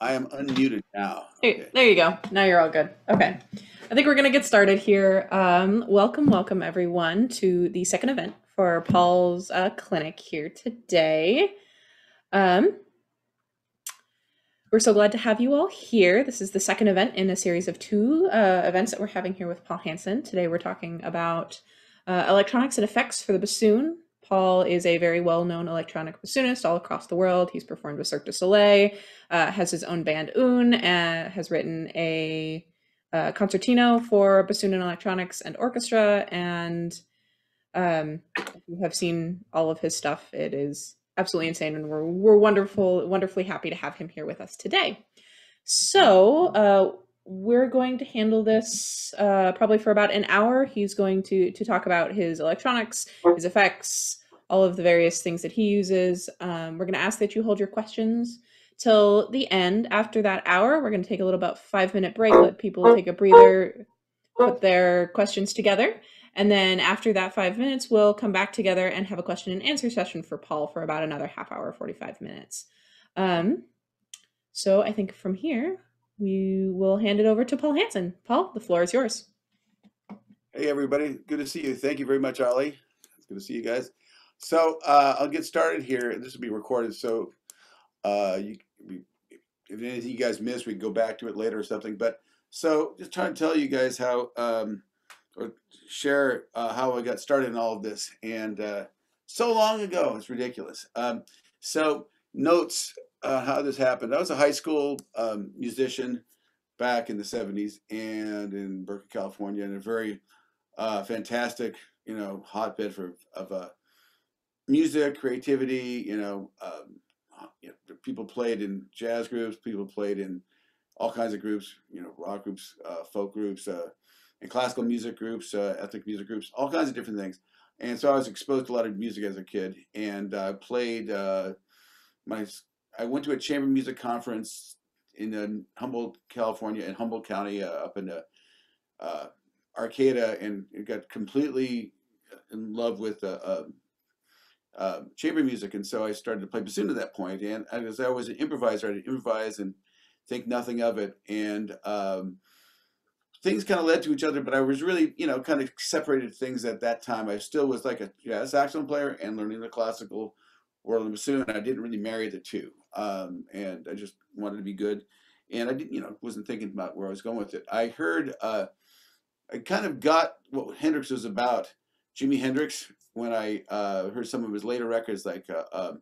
I am unmuted now. Okay. There you go. Now you're all good. Okay. I think we're going to get started here. Welcome, everyone, to the second event for Paul's clinic here today. Um, we're so glad to have you all here. This is the second event in a series of two events that we're having here with Paul Hanson. Today we're talking about electronics and effects for the bassoon. Paul is a very well-known electronic bassoonist all across the world. He's performed with Cirque du Soleil, has his own band Un, has written a concertino for bassoon and electronics and orchestra, and if you have seen all of his stuff, it is absolutely insane, and we're wonderfully happy to have him here with us today. So we're going to handle this probably for about an hour. He's going to talk about his electronics, his effects, all of the various things that he uses. We're going to ask that you hold your questions till the end. After that hour, we're going to take a little about 5-minute break, let people take a breather, put their questions together. And then after that 5 minutes, we'll come back together and have a question and answer session for Paul for about another half hour, 45 minutes. So I think from here, we will hand it over to Paul Hanson. Paul, the floor is yours. Hey, everybody. Good to see you. Thank you very much, Ollie. It's good to see you guys. So I'll get started here. This will be recorded, so if anything you guys missed, we can go back to it later or something. But so just trying to tell you guys how, or share how I got started in all of this. And so long ago, it's ridiculous. So notes how this happened. I was a high school musician back in the 70s and in Berkeley, California, and a very fantastic, hotbed of music, creativity. People played in jazz groups, people played in all kinds of groups, rock groups, folk groups, and classical music groups, ethnic music groups, all kinds of different things. And so I was exposed to a lot of music as a kid, and I played I went to a chamber music conference in Humboldt, California, in Humboldt County, up in Arcata, and got completely in love with chamber music. And so I started to play bassoon at that point. And as I was an improviser, I'd improvise and think nothing of it. And things kind of led to each other, but I was really, kind of separated things at that time. I still was like a jazz saxophone player and learning the classical world of the bassoon. I didn't really marry the two. And I just wanted to be good. And I didn't, wasn't thinking about where I was going with it. I heard, I kind of got what Hendrix was about, Jimi Hendrix, when I heard some of his later records, like the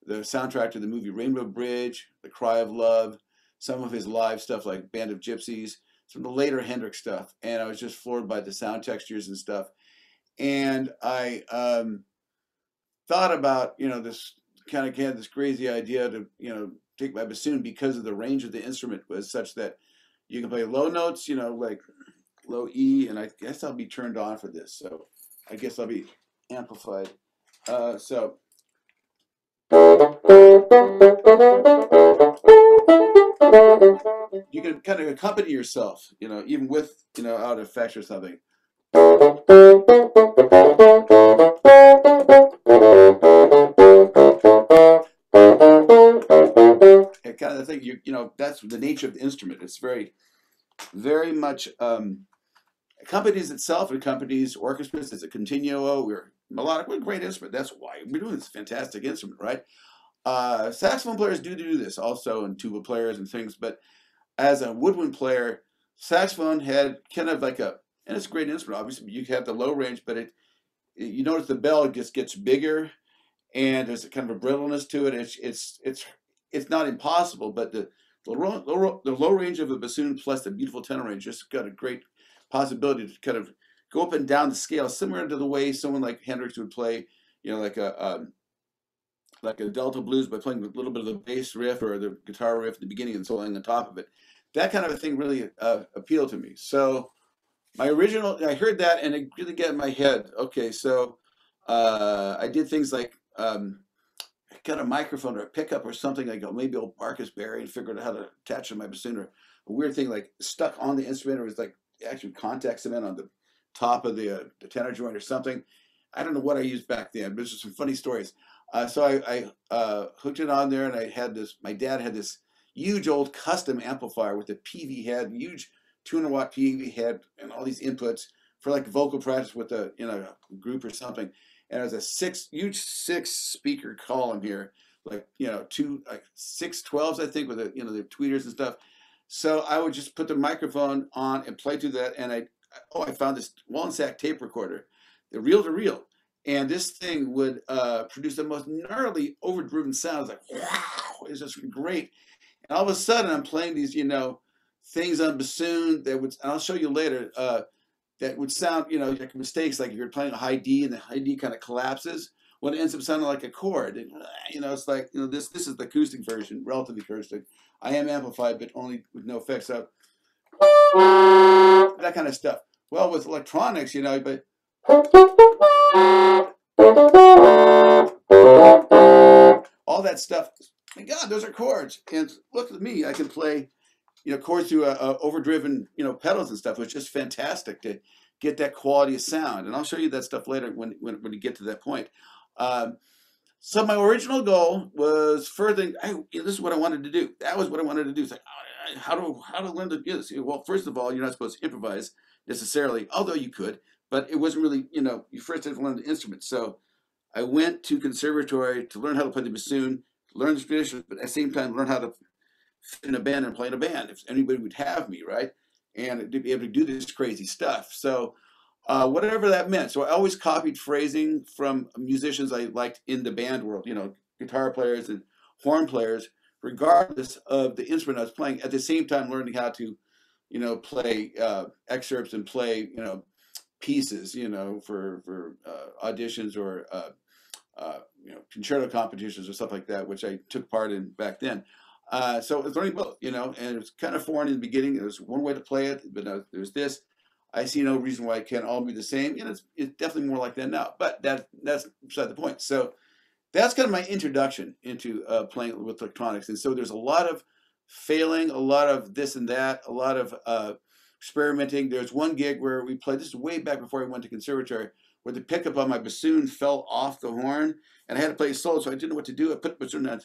soundtrack to the movie Rainbow Bridge, The Cry of Love, some of his live stuff like Band of Gypsies, some of the later Hendrix stuff. And I was just floored by the sound textures and stuff. And I thought about, this kind of had this crazy idea to, take my bassoon, because of the range of the instrument was such that you can play low notes, like low E, and I guess I'll be turned on for this. So I guess I'll be amplified. So you can kind of accompany yourself, even with, out effects or something. And kind of the thing, that's the nature of the instrument. It's very, very much accompanies itself. It accompanies orchestras. It's a continuo. We're melodic. We're a great instrument. That's why we're doing this fantastic instrument, right? Saxophone players do this also, and tuba players and things. But as a woodwind player, saxophone had kind of like and it's a great instrument. Obviously, you have the low range, but you notice the bell just gets bigger, and there's a kind of a brittleness to it. It's not impossible, but the low range of a bassoon plus the beautiful tenor range just got a great possibility to kind of go up and down the scale, similar to the way someone like Hendrix would play, like a Delta blues, by playing a little bit of the bass riff or the guitar riff at the beginning and soloing on top of it. That kind of a thing really appealed to me. So I heard that and it really got in my head. Okay, so I did things like got a microphone or a pickup or something. I go, maybe old Marcus Berry, and figured out how to attach it to my bassoon, or a weird thing like stuck on the instrument, or it was like actually contact cement on the top of the tenor joint or something. I don't know what I used back then, but there's just some funny stories. So I hooked it on there, and I had this. My dad had this huge old custom amplifier with a PV head, huge 200-watt PV head, and all these inputs for like vocal practice with a group or something. And it was a huge 6-speaker column here, like two like 612s I think with the the tweeters and stuff. So I would just put the microphone on and play through that, and I found this Wallensack tape recorder, the reel to reel, and this thing would produce the most gnarly overdriven sounds. Like wow, it's just great. And all of a sudden I'm playing these things on bassoon that would, and I'll show you later, that would sound like mistakes, like if you're playing a high D and the high D kind of collapses. Well, it ends up sounding like a chord. And, it's like this is the acoustic version, relatively acoustic. I am amplified, but only with no effects. So that kind of stuff. Well, with electronics, but all that stuff. My God, those are chords. And look at me, I can play, chords through overdriven, pedals and stuff. It's just fantastic to get that quality of sound. And I'll show you that stuff later when we get to that point. So my original goal was furthering. This is what I wanted to do. That was what I wanted to do. It's like, how to learn to do this? Well, first of all, you're not supposed to improvise necessarily, although you could. But it wasn't really, you first have to learn the instrument. So I went to conservatory to learn how to play the bassoon, learn the tradition, but at the same time learn how to fit in a band and play in a band. If anybody would have me, right? And to be able to do this crazy stuff. So whatever that meant. So I always copied phrasing from musicians I liked in the band world, guitar players and horn players, regardless of the instrument I was playing, at the same time learning how to, play excerpts and play, pieces, for auditions or, concerto competitions or stuff like that, which I took part in back then. So it was learning both, and it was kind of foreign in the beginning. There was one way to play it, but there's this. I see no reason why it can't all be the same. It's definitely more like that now, but that's beside the point. So that's kind of my introduction into playing with electronics. And so there's a lot of failing, a lot of this and that, a lot of experimenting. There's one gig where we played, this is way back before I went to conservatory, where the pickup on my bassoon fell off the horn, and I had to play solo, so I didn't know what to do. I put the bassoon on,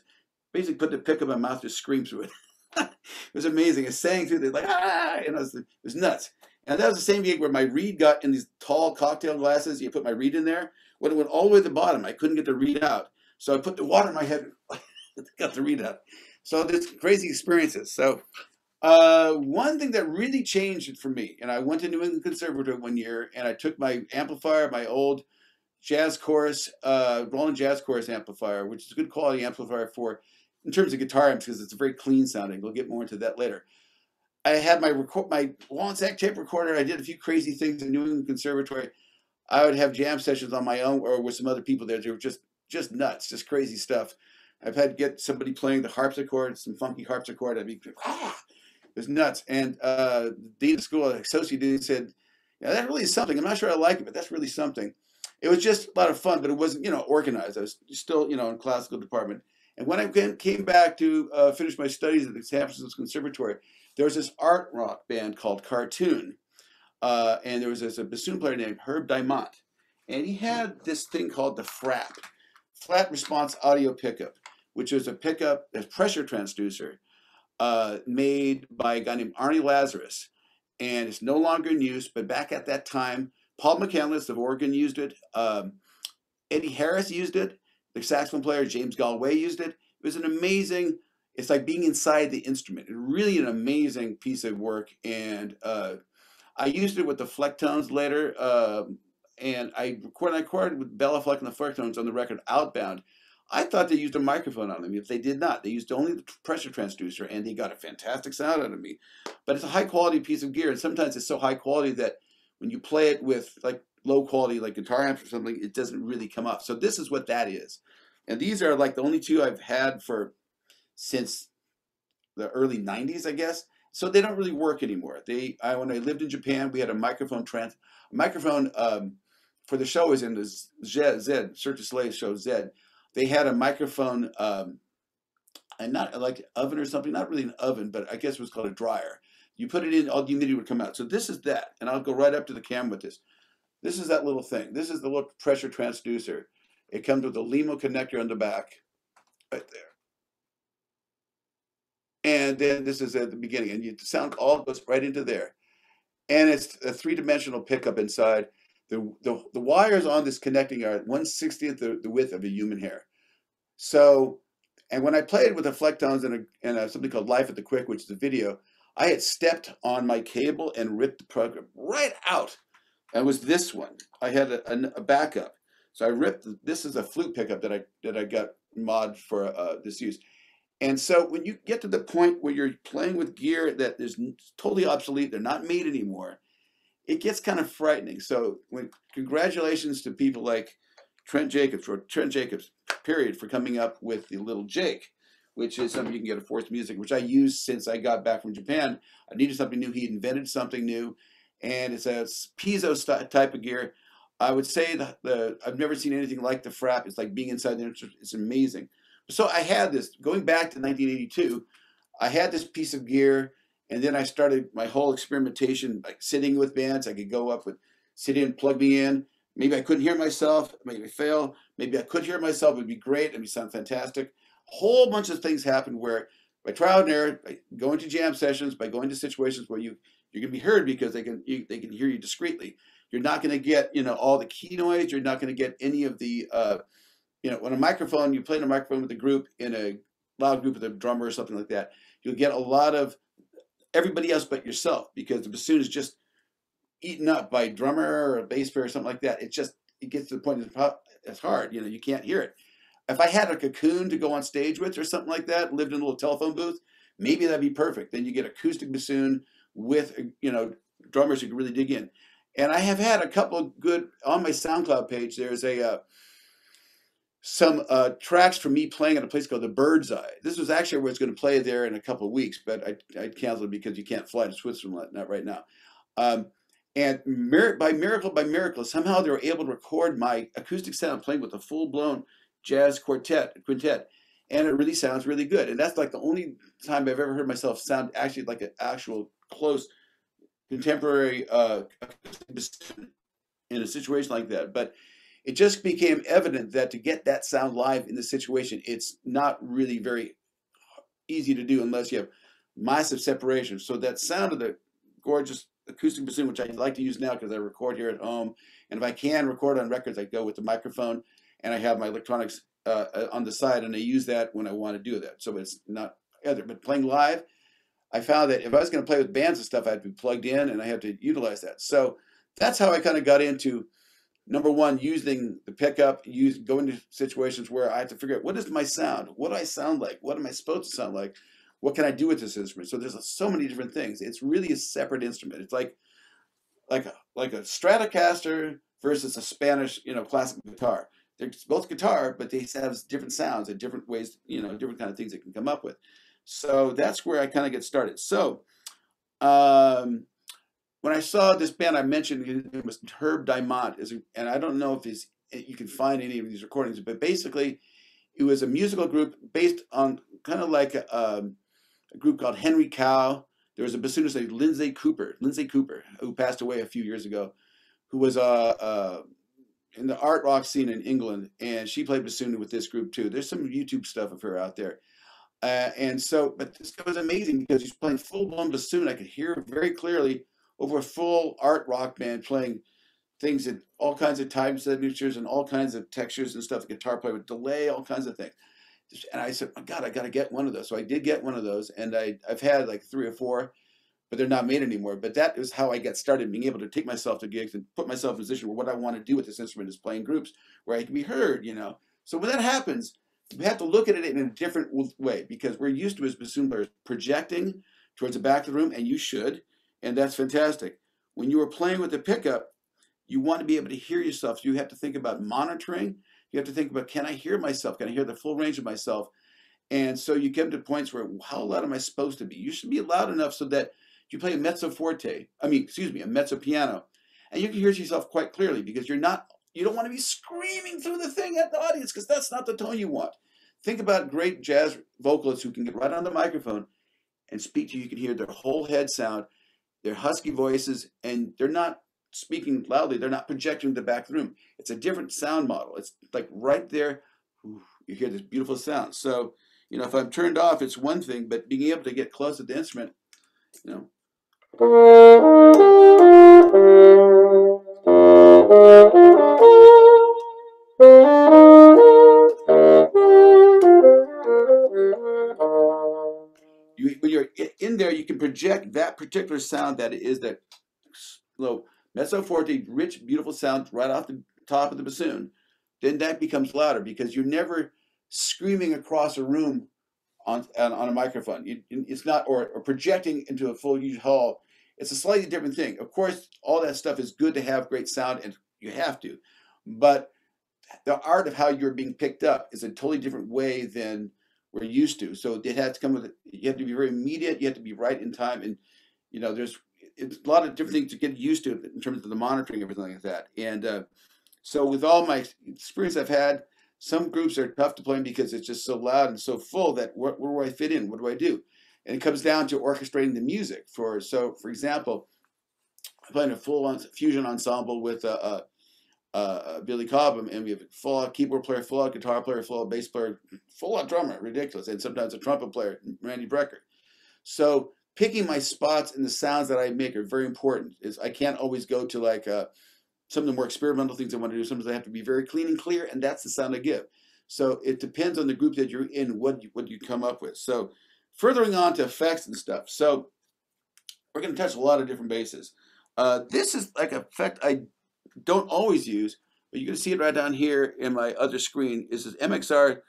basically put the pickup in my mouth, just screamed through it. It was amazing. I sang through it like, it was nuts. And that was the same gig where my reed got in these tall cocktail glasses. You put my reed in there. When it went all the way to the bottom, I couldn't get the reed out. So I put the water in my head, got the reed out. So there's crazy experiences. So one thing that really changed it for me, and I went to New England Conservatory one year, and I took my amplifier, my old jazz chorus, Roland jazz chorus amplifier, which is a good quality amplifier in terms of guitar amps, because it's very clean sounding. We'll get more into that later. I had my Wallensack tape recorder. I did a few crazy things in New England Conservatory. I would have jam sessions on my own or with some other people there. They were just nuts, just crazy stuff. I've had to get somebody playing the harpsichord, some funky harpsichord. I'd be, it was nuts. And the dean of school, associate dean, said, "Yeah, that really is something. I'm not sure I like it, but that's really something." It was just a lot of fun, but it wasn't, organized. I was still, in classical department. And when I came back to finish my studies at the San Francisco Conservatory, there was this art rock band called Cartoon. And there was a bassoon player named Herb Diamant. And he had this thing called the FRAP, Flat Response Audio Pickup, which was a pressure transducer made by a guy named Arnie Lazarus. And it's no longer in use, but back at that time, Paul McCandless of Oregon used it. Eddie Harris used it. The saxophone player James Galway used it. It was an amazing, it's like being inside the instrument. Really an amazing piece of work. And I used it with the Flecktones later. And I recorded with Bella Fleck and the Flecktones on the record Outbound. I thought they used a microphone on them. If they did not, they used only the pressure transducer, and they got a fantastic sound out of me. But it's a high quality piece of gear, and sometimes it's so high quality that when you play it with like low quality, like guitar amps or something, it doesn't really come up. So this is what that is. And these are like the only two I've had since the early 90s, I guess. So they don't really work anymore. When I lived in Japan, we had a microphone for the show was in the Zed, Cirque du Soleil show Zed. They had a microphone, and not like an oven or something, not really an oven, but I guess it was called a dryer. You put it in, all the humidity would come out. So this is that, and I'll go right up to the camera with this. This is that little thing. This is the little pressure transducer. It comes with a LEMO connector on the back, right there. and then this is at the beginning, and the sound all goes right into there. And it's a three-dimensional pickup inside. The wires on this connecting are 1/60th the width of a human hair. So, and when I played with the Flectones and something called Life at the Quick, which is a video, I had stepped on my cable and ripped the program right out. And it was this one. I had a backup. So I ripped, this is a flute pickup that I got mod for this use. And so when you get to the point where you're playing with gear that is totally obsolete, they're not made anymore, it gets kind of frightening. So congratulations to people like Trent Jacobs, period, for coming up with the Little Jake, which is something you can get at Forrests Music, which I used since I got back from Japan. I needed something new. He invented something new, and it's a piezo type of gear. I would say I've never seen anything like the Frap. It's like being inside the instrument. It's amazing. So I had this, going back to 1982, I had this piece of gear, and then I started my whole experimentation, like sitting with bands. I could go up with, sit in, plug me in. Maybe I couldn't hear myself, maybe fail. Maybe I could hear myself, it would be great, it would sound fantastic. A whole bunch of things happened where by trial and error, by going to jam sessions, by going to situations where you're gonna be heard because they can hear you discreetly. You're not gonna get, all the key noise, you're not gonna get any of the, when a microphone, you play in a microphone with a group, in a loud group with a drummer or something like that, you'll get a lot of everybody else but yourself, because the bassoon is just eaten up by a drummer or a bass player or something like that. It gets to the point it's hard, you can't hear it. If I had a cocoon to go on stage with or something like that, lived in a little telephone booth, maybe that'd be perfect. Then you get acoustic bassoon with, drummers who can really dig in. And I have had a couple of good, on my SoundCloud page, there's some tracks from me playing at a place called the Bird's Eye. This was actually where I was going to play there in a couple of weeks, but I canceled it because you can't fly to Switzerland, not right now. And by miracle, somehow they were able to record my acoustic sound playing with a full-blown jazz quintet, and it really sounds really good. And that's like the only time I've ever heard myself sound actually like an actual close contemporary acoustic bassoon in a situation like that. But it just became evident that to get that sound live in this situation, it's not really very easy to do unless you have massive separation. So that sound of the gorgeous acoustic bassoon, which I like to use now because I record here at home, and if I can record on records, I go with the microphone, and I have my electronics on the side, and I use that when I want to do that. So it's not either. But playing live, I found that if I was going to play with bands and stuff, I had to be plugged in, and I had to utilize that. So that's how I kind of got into, number one, using the pickup, going to situations where I have to figure out, what is my sound? What do I sound like? What am I supposed to sound like? What can I do with this instrument? So there's so many different things. It's really a separate instrument. It's like a Stratocaster versus a Spanish, classical guitar. They're both guitar, but they have different sounds and different ways, different kind of things they can come up with. So that's where I kind of get started. So when I saw this band I mentioned, it was Herb Diamant, and I don't know if you can find any of these recordings, but basically it was a musical group based on kind of like a group called Henry Cow. There was a bassoonist named Lindsay Cooper, who passed away a few years ago, who was in the art rock scene in England, and she played bassoon with this group too. There's some YouTube stuff of her out there. But this guy was amazing because he's playing full-blown bassoon. I could hear very clearly over a full art rock band playing things at all kinds of time signatures and all kinds of textures and stuff. The guitar player with delay, all kinds of things. And I said, oh God, I got to get one of those. So I did get one of those, and I've had like 3 or 4, but they're not made anymore. But that is how I got started, being able to take myself to gigs and put myself in a position where what I want to do with this instrument is playing groups where I can be heard, So when that happens, we have to look at it in a different way, because we're used to, as bassoon players, projecting towards the back of the room, and you should, and that's fantastic. When you are playing with the pickup, you want to be able to hear yourself. So you have to think about monitoring. You have to think about, can I hear myself? Can I hear the full range of myself? And so you get to points where, how loud am I supposed to be? You should be loud enough so that you play a mezzo piano, and you can hear yourself quite clearly, because you don't want to be screaming through the thing at the audience, because that's not the tone you want. Think about great jazz vocalists who can get right on the microphone and speak to you. You can hear their whole head sound, their husky voices, and they're not speaking loudly. They're not projecting to the back of the room. It's a different sound model. It's like right there, you hear this beautiful sound. So You know, if I'm turned off, it's one thing, but being able to get close to the instrument, you know. When you're in there, you can project that particular sound that it is, that slow mezzo forte, rich, beautiful sound right off the top of the bassoon. Then that becomes louder because you're never screaming across a room on a microphone. It's not, or projecting into a full huge hall. It's a slightly different thing. Of course, all that stuff is good to have great sound, and you have to. But the art of how you're being picked up is a totally different way than we're used to. So it has to come with, you have to be very immediate. You have to be right in time, and you know, there's a lot of different things to get used to in terms of the monitoring, everything like that. And so with all my experience I've had, some groups are tough to play because it's just so loud and so full that where do I fit in? What do I do? And it comes down to orchestrating the music. For example, I'm playing a full-on fusion ensemble with Billy Cobham, and we have a full-out keyboard player, full-out guitar player, full-out bass player, full-out drummer, ridiculous, and sometimes a trumpet player, Randy Brecker. So picking my spots and the sounds that I make are very important. I can't always go to like some of the more experimental things I want to do. Sometimes I have to be very clean and clear, and that's the sound I give. So it depends on the group that you're in, what you come up with. So furthering on to effects and stuff. So we're going to touch a lot of different bases. This is like an effect I don't always use, but you're going to see it right down here in my other screen. Is this MXR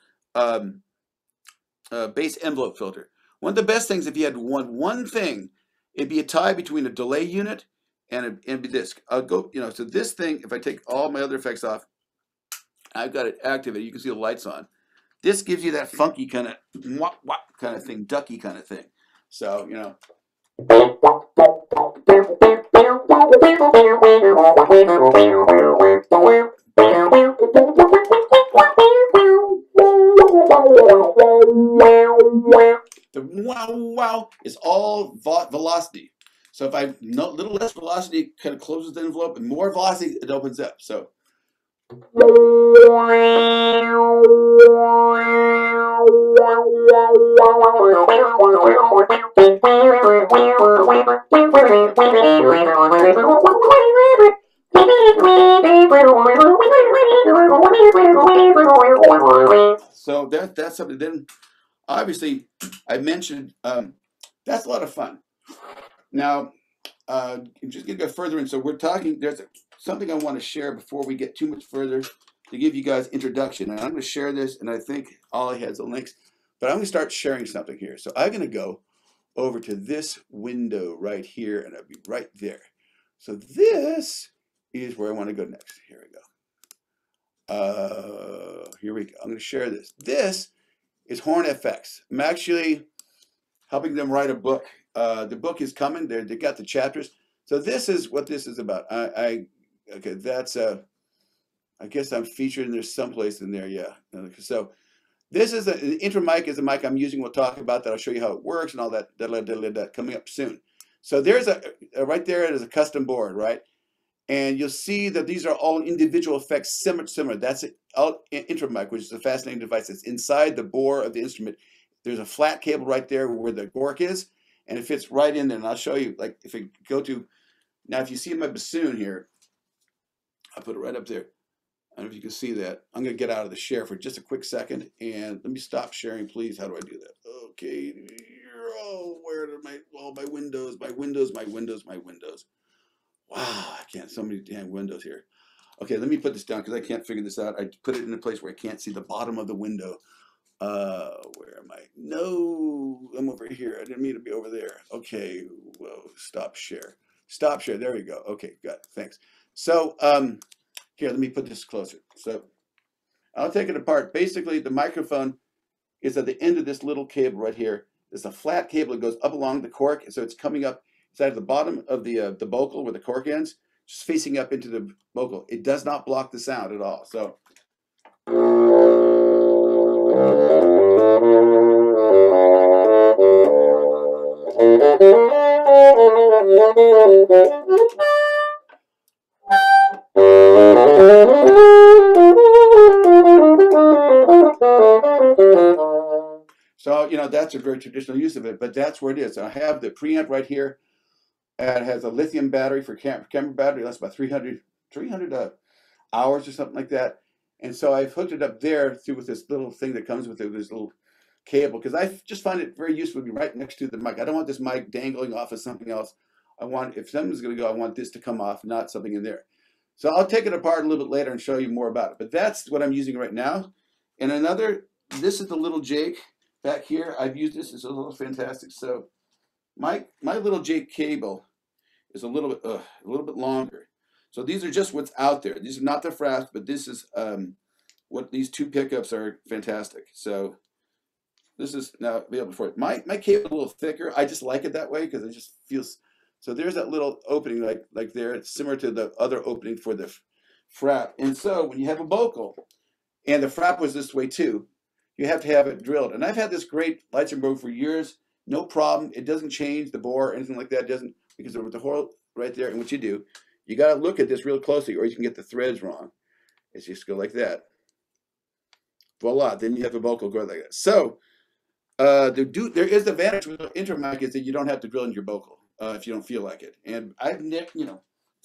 bass envelope filter. One of the best things, if you had one thing, it'd be a tie between a delay unit and this. I'll go, you know, so this thing, if I take all my other effects off, I've got it activated. You can see the lights on. This gives you that funky kind of wop wop kind of thing, ducky kind of thing. So, you know. The wow wow is all velocity. So if I no little less velocity, it kind of closes the envelope, and more velocity, it opens up. So so that's something. Then obviously I mentioned that's a lot of fun. Now I'm just gonna go further in. So we're talking. There's something I want to share before we get too much further to give you guys introduction. And I'm going to share this, and I think Ollie has the links. But I'm going to start sharing something here. So I'm going to go over to this window right here, and I'll be right there. So this is where I want to go next. Here we go. Here we go. I'm going to share this. This is Horn FX. I'm actually helping them write a book. The book is coming. They got the chapters. So this is what this is about. Okay, that's I guess I'm featured in there someplace in there. Yeah. So this is an intro mic is a mic I'm using. We'll talk about that. I'll show you how it works and all that. That coming up soon. So there's a right there is a custom board, right? And you'll see that these are all individual effects, similar. That's an intro mic, which is a fascinating device. It's inside the bore of the instrument. There's a flat cable right there where the gork is, and it fits right in there. And I'll show you, like, if you go to now, if you see my bassoon here, I'll put it right up there. I don't know if you can see that. I'm going to get out of the share for just a quick second, and let me stop sharing, please. How do I do that? Okay. Oh, where are my windows? My windows. Wow, I can't. So many damn windows here. Okay, let me put this down because I can't figure this out. I put it in a place where I can't see the bottom of the window. Where am I? No, I'm over here. I didn't mean to be over there. Okay, whoa, stop share. Stop share. There we go. Okay, got it. Thanks. So, here, let me put this closer. So I'll take it apart. Basically, the microphone is at the end of this little cable right here. There's a flat cable that goes up along the cork. So it's coming up inside the bottom of the vocal where the cork ends, just facing up into the vocal. It does not block the sound at all. So. So, that's a very traditional use of it, but that's where it is. I have the preamp right here. And it has a lithium battery for camera battery. That's about 300 hours or something like that. And so I've hooked it up there through with this little thing that comes with it, this little cable, because I just find it very useful to be right next to the mic. I don't want this mic dangling off of something else. I want, if something's going to go, I want this to come off, not something in there. So I'll take it apart a little bit later and show you more about it. But that's what I'm using right now. And this is the little Jake back here. I've used this. It's a little fantastic. So my little Jake cable is a little bit longer. So these are just what's out there. These are not the Forrests, but this is what these two pickups are fantastic. So this is now available for it. My cable is a little thicker. I just like it that way because it just feels. So there's that little opening like there. It's similar to the other opening for the frap. And so when you have a vocal, and the frap was this way too, you have to have it drilled. And I've had this great Lightsaber bow for years. No problem. It doesn't change the bore or anything like that. It doesn't, because with the hole right there. And what you do, you got to look at this real closely, or you can get the threads wrong. It's just go like that. Voila. Then you have a vocal go like that. So there is the advantage with the intermic is that you don't have to drill in your vocal if you don't feel like it. And I've nicked, the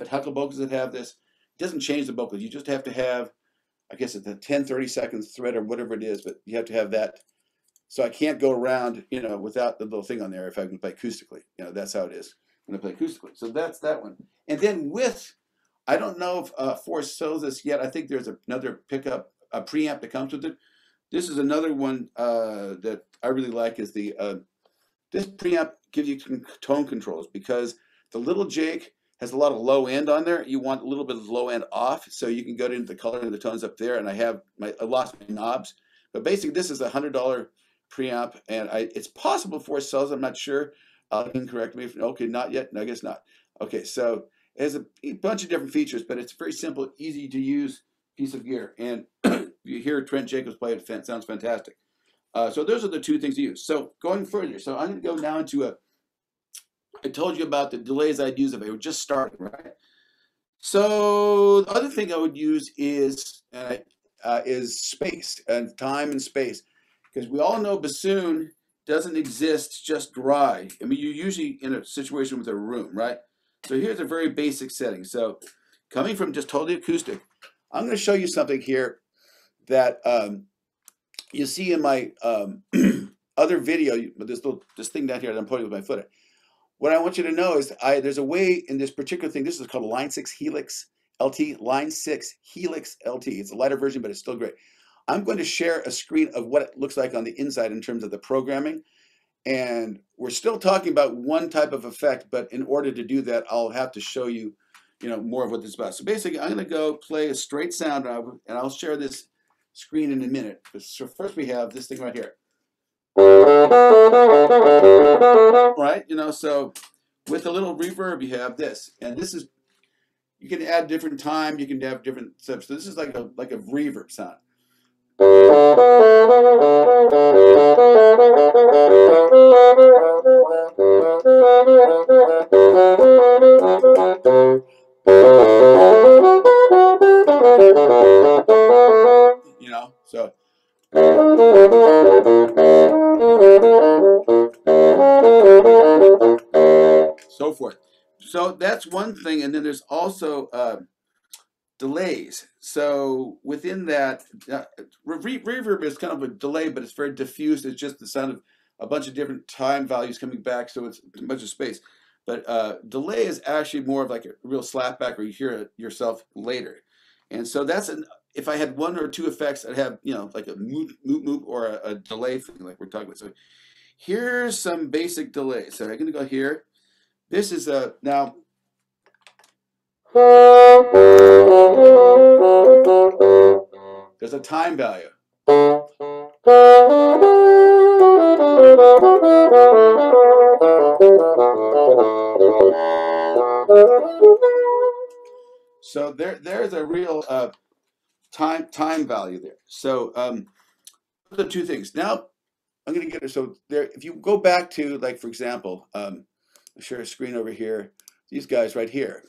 Huckle vocals that have this, it doesn't change the vocals. You just have to have, I guess it's a 10, 30 seconds thread or whatever it is, but you have to have that. So I can't go around, without the little thing on there if I can play acoustically. That's how it is when I play acoustically. So that's that one. And then I don't know if Forrest sells this yet. I think there's another pickup, a preamp that comes with it. This is another one that I really like is this preamp gives you tone controls because the little Jake has a lot of low end on there. You want a little bit of low end off so you can go into the color and the tones up there. And I lost my knobs. But basically this is a $100 preamp, and it's possible Forrest sells it. I'm not sure. You can correct me. Okay, not yet. No, I guess not. Okay, so it has a bunch of different features, but it's a very simple, easy to use piece of gear. And you hear Trent Jacobs play it, sounds fantastic. So those are the two things to use. So going further, so I'm going to go now into I told you about the delays I'd use if I were just starting, right? So the other thing I would use is space and time and space. Because we all know bassoon doesn't exist just dry. I mean, you're usually in a situation with a room, right? So here's a very basic setting. So coming from just totally acoustic, I'm going to show you something here that you see in my other video, this thing down here that I'm pointing with my foot at. What I want you to know is there's a way in this particular thing. This is called a Line 6 Helix LT. Line 6 Helix LT. It's a lighter version, but it's still great. I'm going to share a screen of what it looks like on the inside in terms of the programming. And we're still talking about one type of effect, but in order to do that, I'll have to show you, more of what this is about. So basically, I'm going to go play a straight sound, and I'll share this screen in a minute. So first we have this thing right here. Right, so with a little reverb, you have this, and this is, you can add different time, you can have different steps. So this is like a reverb sound. So so forth. So that's one thing, and then there's also delays. So within that, reverb is kind of a delay, but it's very diffused. It's just the sound of a bunch of different time values coming back, so it's a bunch of space. But delay is actually more of like a real slapback, or you hear it yourself later. And so if I had one or two effects, I'd have like a moop or a delay thing like we're talking about. So here's some basic delay. So I'm going to go here. This is now. There's a time value. So there's a real time value there. So the two things. Now I'm going to get it. So there, if you go back to, like, for example, I'll share a screen over here. These guys right here.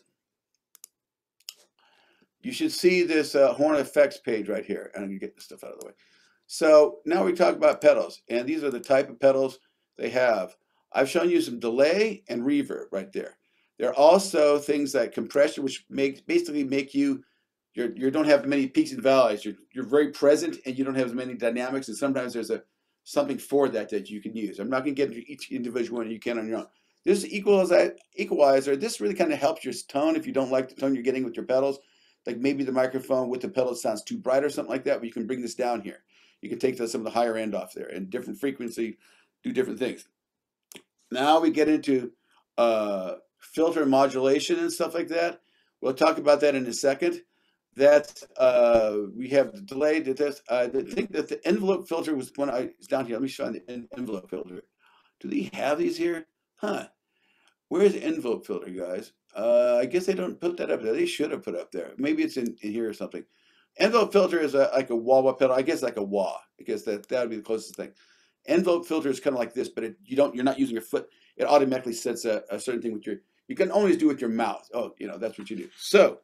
You should see this horn effects page right here. I'm going to get this stuff out of the way. So now we talk about pedals, and these are the type of pedals they have. I've shown you some delay and reverb right there. There are also things like compression, which basically make you don't have many peaks and valleys. You're very present, and you don't have as many dynamics. And sometimes there's something for that you can use. I'm not going to get into each individual one. You can on your own. This equalizer. This really kind of helps your tone if you don't like the tone you're getting with your pedals. Like maybe the microphone with the pedal sounds too bright or something like that. But you can bring this down here. You can take some of the higher end off there, and different frequency do different things. Now we get into filter modulation and stuff like that. We'll talk about that in a second. That we have the delay. I think that the envelope filter was one it's down here. Let me find the envelope filter. Do they have these here? Huh. Where's the envelope filter, guys? I guess they don't put that up there. They should have put up there. Maybe it's in here or something. Envelope filter is like a wah-wah pedal. I guess like a wah. I guess that would be the closest thing. Envelope filter is kind of like this, but you're not using your foot. It automatically sets a certain thing with you can always do with your mouth. Oh, that's what you do. So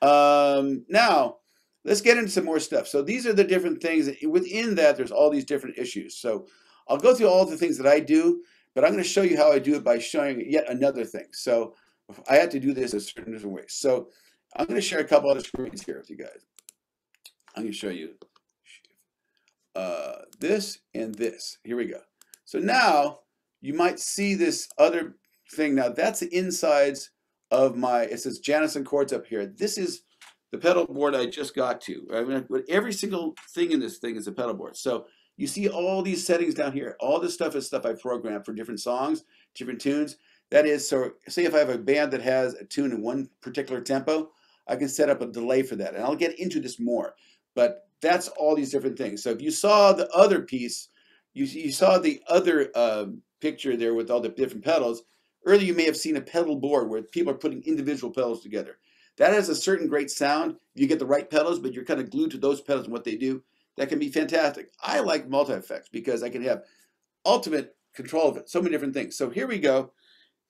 now let's get into some more stuff. So these are the different things within that. There's all these different issues. So I'll go through all the things that I do, but I'm going to show you how I do it by showing yet another thing. So I had to do this a certain different way. So I'm going to share a couple other screens here with you guys. I'm going to show you this and this. Here we go. So now you might see this other thing. Now that's the insides of it says Janison chords up here. This is the pedal board I just got to. I mean, every single thing in this thing is a pedal board. So you see all these settings down here. All this stuff is stuff I programmed for different songs, different tunes. That is, so say if I have a band that has a tune in one particular tempo, I can set up a delay for that. And I'll get into this more. But that's all these different things. So if you saw the other piece, you saw the other picture there with all the different pedals. Earlier you may have seen a pedal board where people are putting individual pedals together. That has a certain great sound. You get the right pedals, but you're kind of glued to those pedals and what they do. That can be fantastic. I like multi-effects because I can have ultimate control of it. So many different things. So here we go.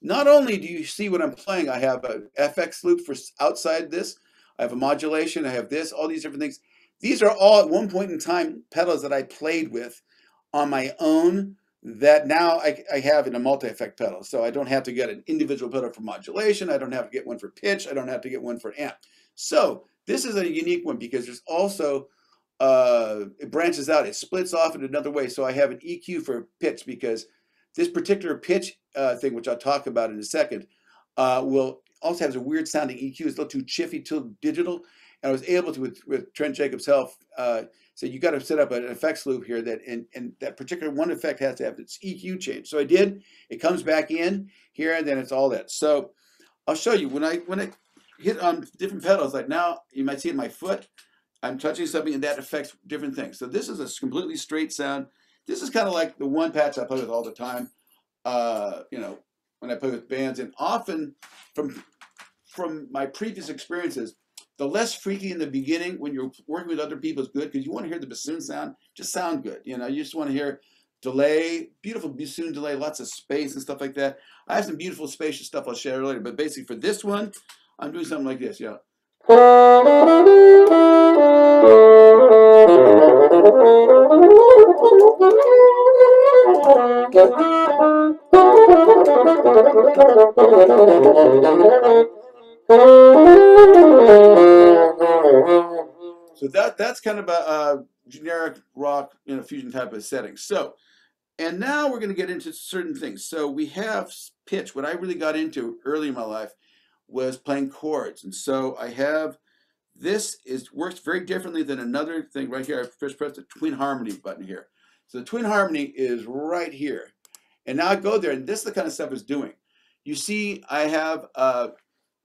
Not only do you see what I'm playing, I have a FX loop for outside this. I have a modulation. I have this, all these different things. These are all at one point in time pedals that I played with on my own that now I have in a multi-effect pedal. So I don't have to get an individual pedal for modulation. I don't have to get one for pitch. I don't have to get one for amp. So this is a unique one because there's also, it branches out. It splits off in another way. So I have an EQ for pitch because this particular pitch thing, which I'll talk about in a second, will also have a weird sounding EQ. It's a little too chiffy, too digital. And I was able to, with Trent Jacobs' help, say you got to set up an effects loop here and that particular one effect has to have its EQ change. So I did. It comes back in here, and then it's all that. So I'll show you when I hit on different pedals. Like now, you might see in my foot, I'm touching something, and that affects different things. So this is a completely straight sound. This is kind of like the one patch I play with all the time. When I play with bands, and often from my previous experiences, the less freaky in the beginning when you're working with other people is good because you want to hear the bassoon sound just sound good. You just want to hear delay, beautiful bassoon delay, lots of space and stuff like that. I have some beautiful spacious stuff I'll share later, but basically for this one, I'm doing something like this. So that's kind of a generic rock fusion type of setting. So, and now we're going to get into certain things. So we have pitch. What I really got into early in my life was playing chords, and so I have works very differently than another thing right here. I first pressed the twin harmony button here. So the twin harmony is right here, and now I go there, and this is the kind of stuff it's doing. You see, I have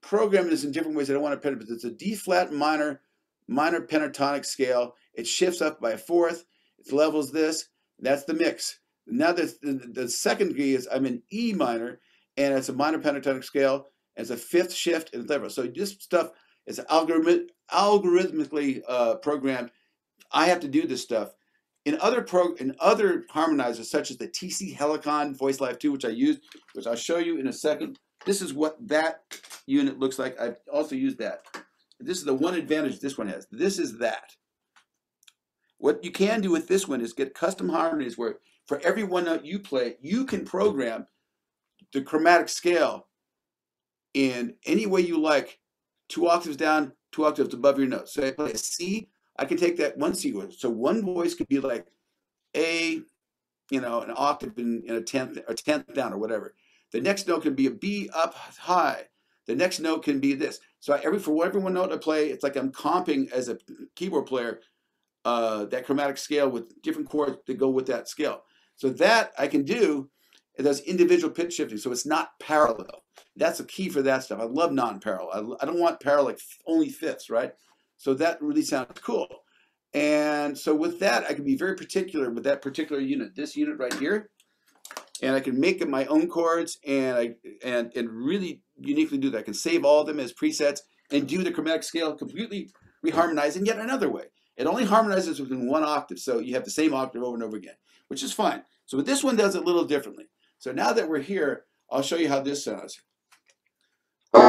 programmed this in different ways. I don't want to pen it, but it's a D flat minor pentatonic scale. It shifts up by a fourth. It levels this. That's the mix. Now the second key is I'm in E minor, and it's a minor pentatonic scale. And it's a fifth shift and level. So this stuff is algorithmically programmed. I have to do this stuff. In other harmonizers, such as the TC Helicon Voice Live 2, which I used, which I'll show you in a second. This is what that unit looks like. I've also used that. This is the one advantage this one has. This is that. What you can do with this one is get custom harmonies where for every one note you play, you can program the chromatic scale in any way you like, 2 octaves down, 2 octaves above your note. So I play a C, I can take that one sequence. So one voice could be like A, an octave in a tenth down or whatever. The next note can be a B up high. The next note can be this. So for every one note I play, it's like I'm comping as a keyboard player that chromatic scale with different chords that go with that scale. So that I can do. It does individual pitch shifting, so it's not parallel. That's the key for that stuff. I love non-parallel. I don't want parallel like only fifths, right? So that really sounds cool. And so with that, I can be very particular with that particular unit, this unit right here, and I can make it my own chords, and really uniquely do that. I can save all of them as presets and do the chromatic scale completely reharmonizing yet another way. It only harmonizes within 1 octave, so you have the same octave over and over again, which is fine. So this one does it a little differently. So now that we're here, I'll show you how this sounds. So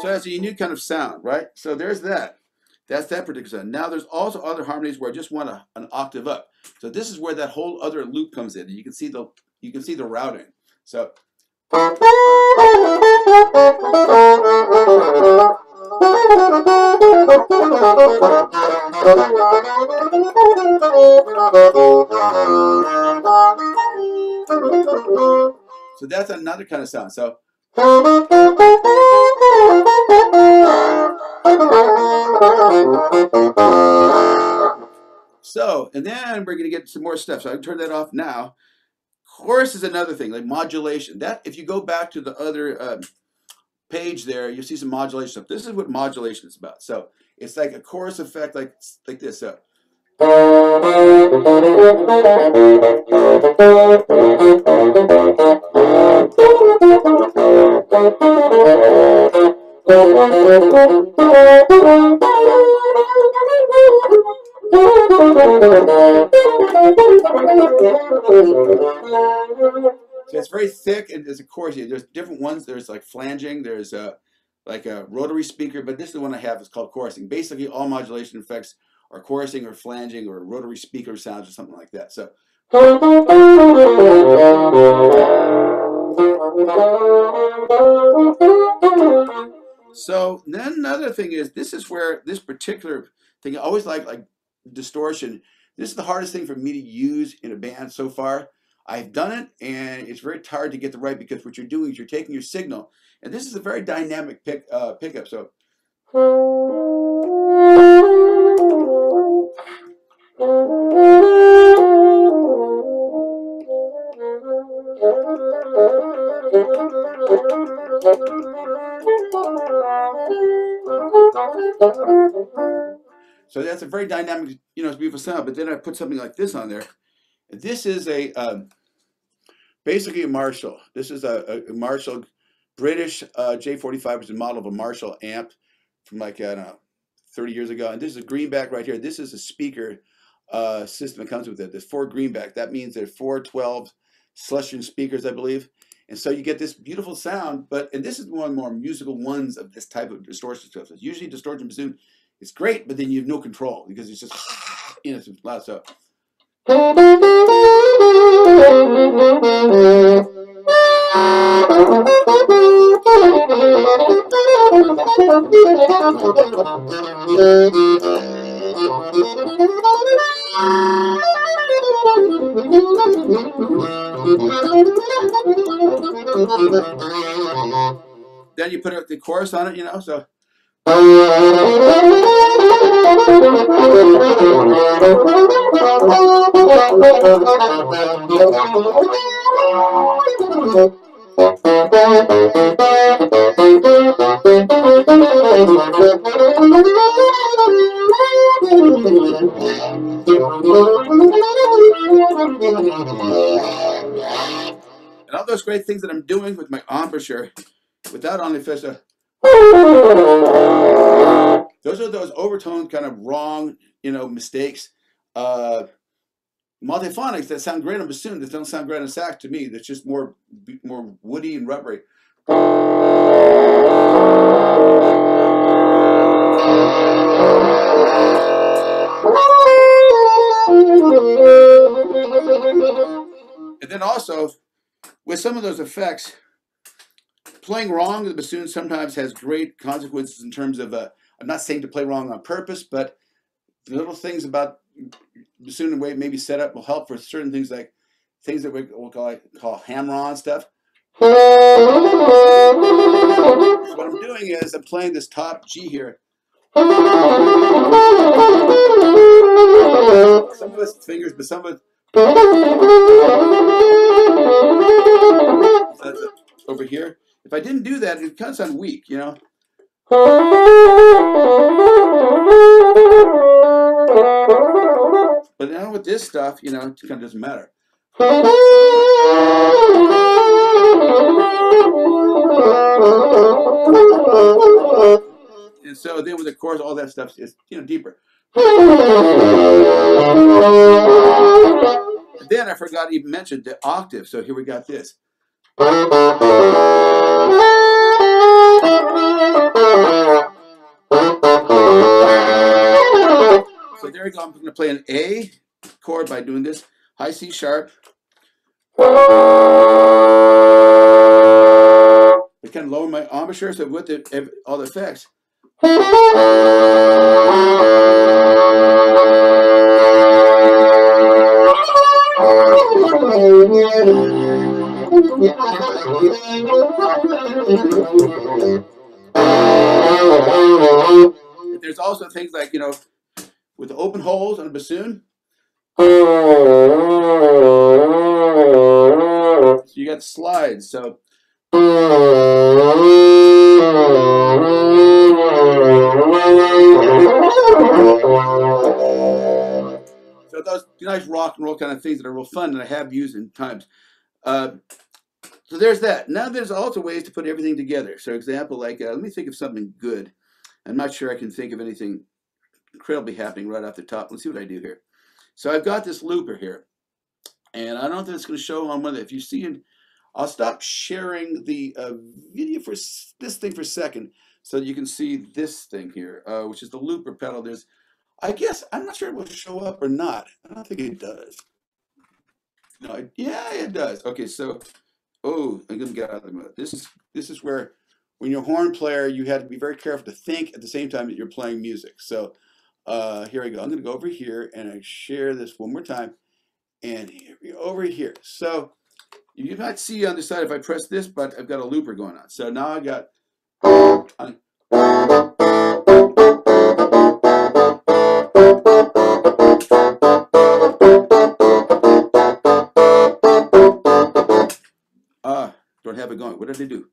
that's a unique kind of sound, right? So there's that. That's that particular sound. Now there's also other harmonies where I just want an octave up. So this is where that whole other loop comes in. You can see the routing. So that's another kind of sound. So and then we're going to get some more stuff. So I can turn that off now. Chorus is another thing, like modulation. That if you go back to the other page there, you'll see some modulation stuff. This is what modulation is about. So it's like a chorus effect, like this. So so it's very thick, and there's a chorus here. There's different ones. There's like flanging. There's like a rotary speaker, but this is the one I have. It's called chorusing. Basically, all modulation effects are chorusing or flanging or rotary speaker sounds or something like that. So. So then another thing is, this is where this particular thing, I always like distortion. This is the hardest thing for me to use in a band so far. I've done it, and it's very hard to get the right, because what you're doing is you're taking your signal, and this is a very dynamic pickup. So. So that's a very dynamic, beautiful sound. But then I put something like this on there. This is basically a Marshall. This is a Marshall, British J45, which is a model of a Marshall amp from like, I don't know, 30 years ago. And this is a greenback right here. This is a speaker system that comes with it. There's 4 greenback. That means there's 4 12 Schlesinger speakers, I believe. And so you get this beautiful sound, and this is one of the more musical ones of this type of distortion stuff. So usually distortion bassoon, it's great, but then you have no control, because it's just, it's loud. So. Then you put the chorus on it, so. And all those great things that I'm doing with my embouchure, without embouchure, Those are those overtone kind of wrong, mistakes. Multiphonics that sound great on bassoon that don't sound great on sax to me. That's just more woody and rubbery. And then also, with some of those effects, playing wrong with the bassoon sometimes has great consequences in terms of, I'm not saying to play wrong on purpose, but the little things about bassoon and way maybe set up will help for certain things, like things that we'll call hammer-on stuff. So what I'm doing is I'm playing this top G here. Some of it's fingers, but some of it over here. If I didn't do that, it kind of sound weak, But now with this stuff, it kind of doesn't matter. And so then with the chorus, all that stuff is deeper. And then I forgot to even mention the octave. So here we got this. So there we go. I'm going to play an A chord by doing this. High C sharp. I can lower my embouchure, so with all the effects. There's also things like, with the open holes on a bassoon. So you got slides. So those nice rock and roll kind of things that are real fun that I have used in times. So there's that. Now there's also ways to put everything together. So example, like, let me think of something good. I'm not sure I can think of anything incredibly happening right off the top. Let's see what I do here. So I've got this looper here. And I don't know if it's going to show on one of the, if you see it, I'll stop sharing the video for this thing for a second so that you can see this thing here, which is the looper pedal. I guess, I'm not sure it will show up or not. I don't think it does. No, yeah, it does. Okay, so, I'm going to get out of the mode. This is where, when you're a horn player, you have to be very careful to think at the same time that you're playing music. So here I go. I'm going to go over here and I share this one more time. And over here. So you might see on the side if I press this, but I've got a looper going on. So now I got. Don't have it going. What did I do?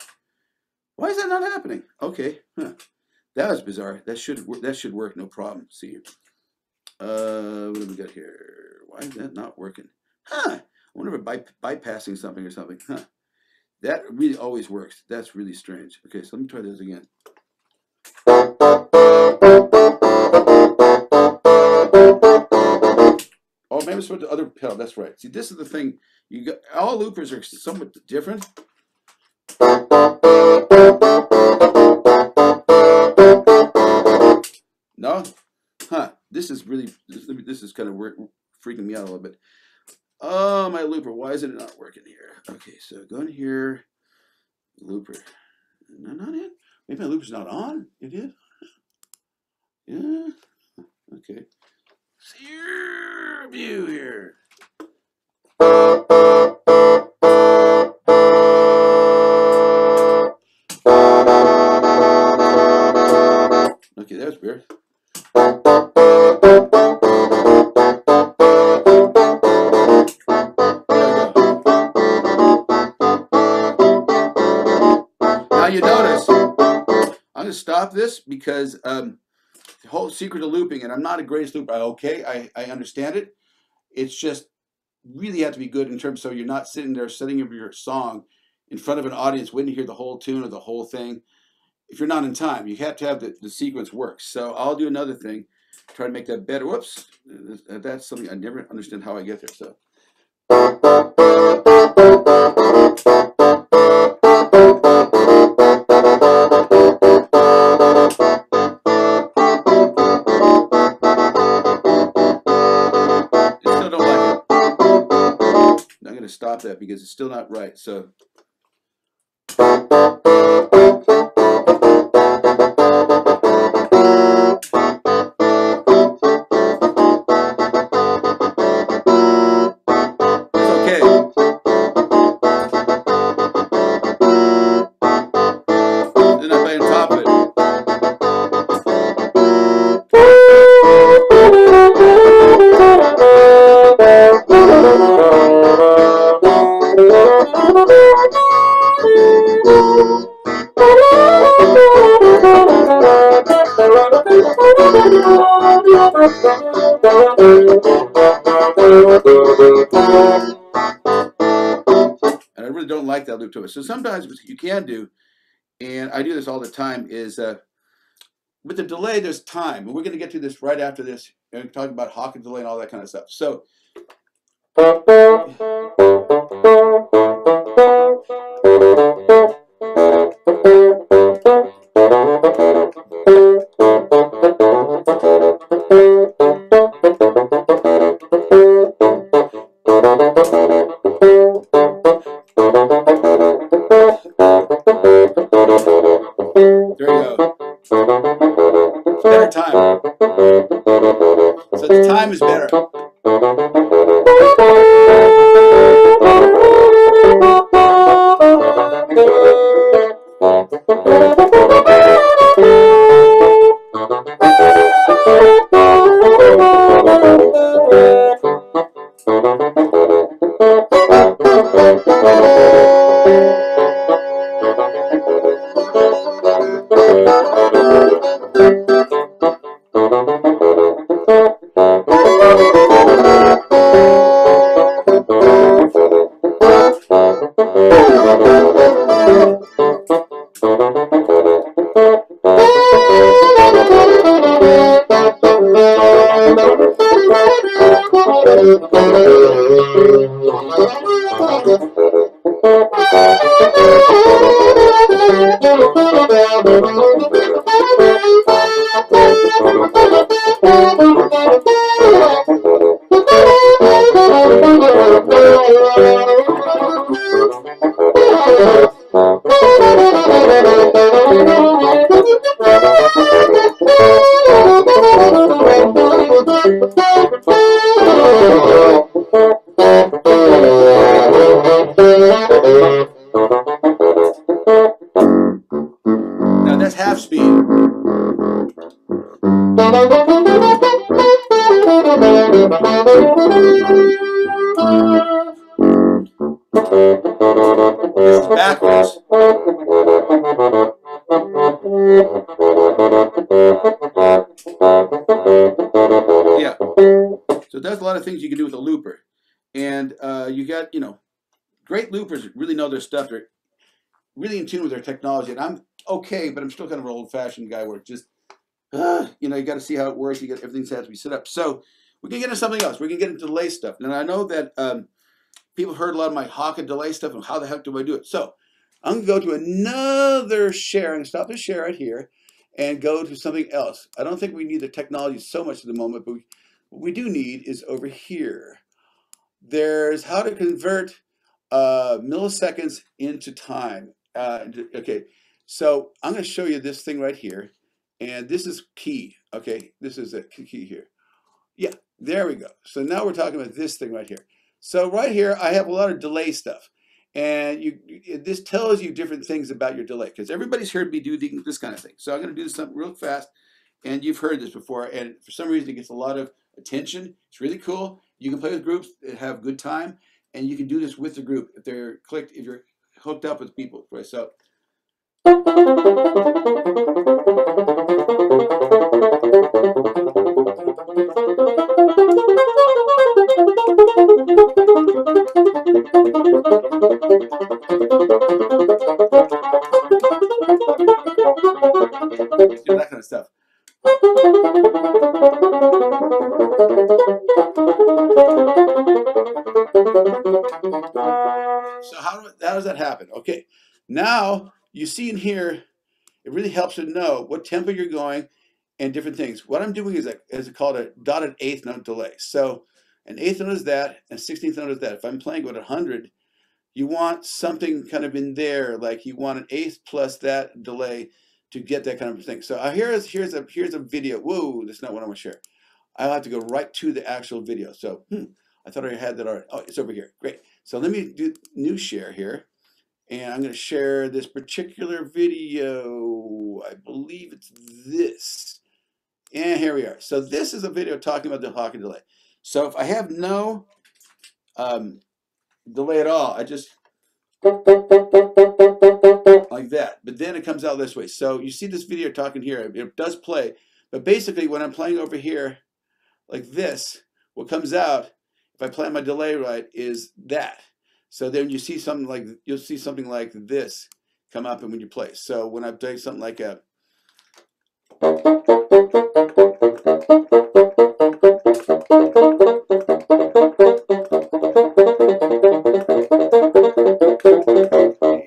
Why is that not happening? Okay, that was bizarre. That should work, no problem. See, what do we got here? Why is that not working? I wonder if it's bypassing something or something. That really always works. That's really strange. Okay, so let me try this again. Oh, maybe it's with the other pedal. That's right. See, this is the thing. You got all loopers are somewhat different. No? This is kind of freaking me out a little bit. Oh, my looper. Why is it not working here? Okay, so go in here. Looper. No, not in. Maybe my looper's not on. It is. Yeah. Okay. See your view here. Okay, that's weird. Now you notice, I'm going to stop this because the whole secret of looping, and I'm not a greatest looper. Okay, I understand it. It's just really have to be good in terms so you're not sitting there setting up your song in front of an audience waiting to hear the whole tune or the whole thing. if you're not in time. You have to have the sequence work. So I'll do another thing, try to make that better. Whoops, that's something I never understand how I get there. So. Stop that because it's still not right. So it's okay. Then I play on top of it. And I really don't like that loop to it. So sometimes what you can do, and I do this all the time, is with the delay, there's time. And we're going to get to this right after this. And talk about Hawk and delay and all that kind of stuff. So there you go. It's better time. So the time is better. Now that's half speed. This is backwards. Yeah. So that's a lot of things you can do with a looper. And you got, great loopers really know their stuff. They're really in tune with their technology. And I'm okay, but I'm still kind of an old-fashioned guy where it's just, you got to see how it works. Everything has to be set up. So we can get into something else. We can get into delay stuff. And I know that people heard a lot of my Hawk and delay stuff, and how the heck do I do it? So I'm going to go to another share and stop the share right here and go to something else. I don't think we need the technology so much at the moment, but what we do need is over here. There's how to convert milliseconds into time. Okay, so I'm going to show you this thing right here, and this is key. Okay, this is a key here. Yeah, there we go. So now we're talking about this thing right here. So right here, I have a lot of delay stuff, and this tells you different things about your delay, because everybody's heard me do this kind of thing. So I'm going to do something real fast, and you've heard this before, and for some reason it gets a lot of attention. It's really cool. You can play with groups that have good time, and you can do this with the group if they're if you're hooked up with people. Right? So. do that kind of stuff. So how does that happen? Okay, now you see in here, it really helps to know what tempo you're going and different things. What I'm doing is called a dotted eighth note delay. So an eighth note is that, and 16th note is that. If I'm playing with 100, you want something kind of in there, like you want an eighth plus that delay to get that kind of thing. So here's a video. Whoa, that's not what I want to share. I'll have to go right to the actual video. So I thought I had that already. Oh, it's over here. Great. So let me do new share here. And I'm going to share this particular video. I believe it's this. And here we are. So this is a video talking about the hockey delay. So if I have no delay at all, I just like that. But then it comes out this way. So you see this video talking here. It does play. But basically when I'm playing over here like this, what comes out, if I play my delay right, is that. So then you see something like, you'll see something like this come up and when you play. So when I'm doing something like a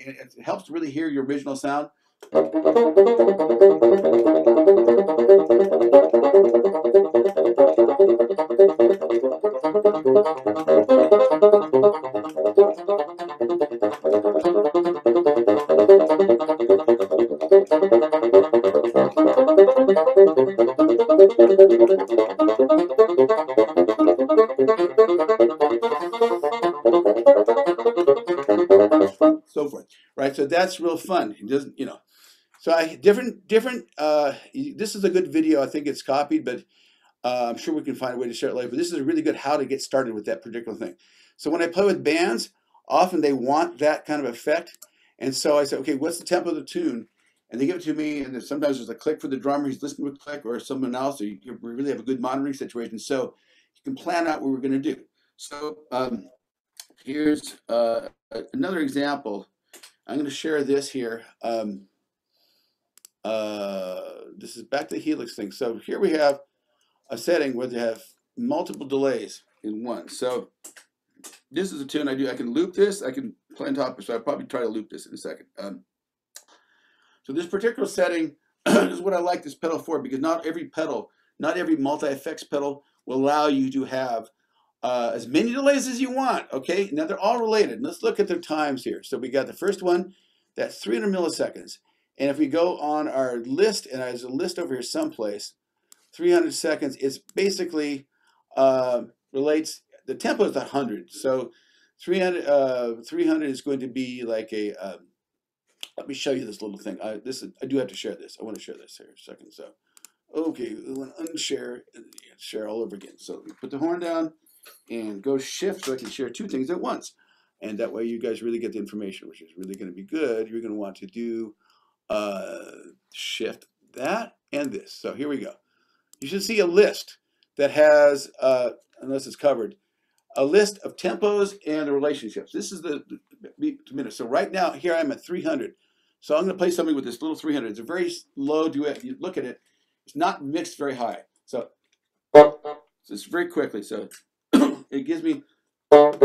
it helps to really hear your original sound. So forth, right? So that's real fun. It doesn't, So this is a good video. I think it's copied, but I'm sure we can find a way to share it later. But this is a really good how to get started with that particular thing. So when I play with bands, often they want that kind of effect, and so I say, okay, what's the tempo of the tune? And they give it to me, and sometimes there's a click for the drummer, he's listening to a click, or someone else, or you really have a good monitoring situation, so you can plan out what we're going to do. So here's another example. I'm going to share this here. This is back to the Helix thing. So here we have a setting where they have multiple delays in one. So this is a tune I do. I can loop this. I can play on top of it. So I'll probably try to loop this in a second. So this particular setting is what I like this pedal for, because not every multi-effects pedal will allow you to have as many delays as you want. Okay, now they're all related. Let's look at their times here. So we got the first one, that's 300 milliseconds. And if we go on our list, and there's a list over here someplace, 300 seconds is basically relates, the tempo is 100. So 300 is going to be like a, let me show you this little thing. I do have to share this. I want to share this here a second. So, okay, we want to unshare and share all over again. So we put the horn down and go shift so I can share two things at once. And that way you guys really get the information, which is really going to be good. You're going to want to do shift that and this. So here we go. You should see a list that has, unless it's covered, a list of tempos and the relationships. This is the minute. So right now, here I'm at 300. So I'm going to play something with this little 300. It's a very low duet. You look at it, it's not mixed very high. So it's very quickly. So it gives me, it's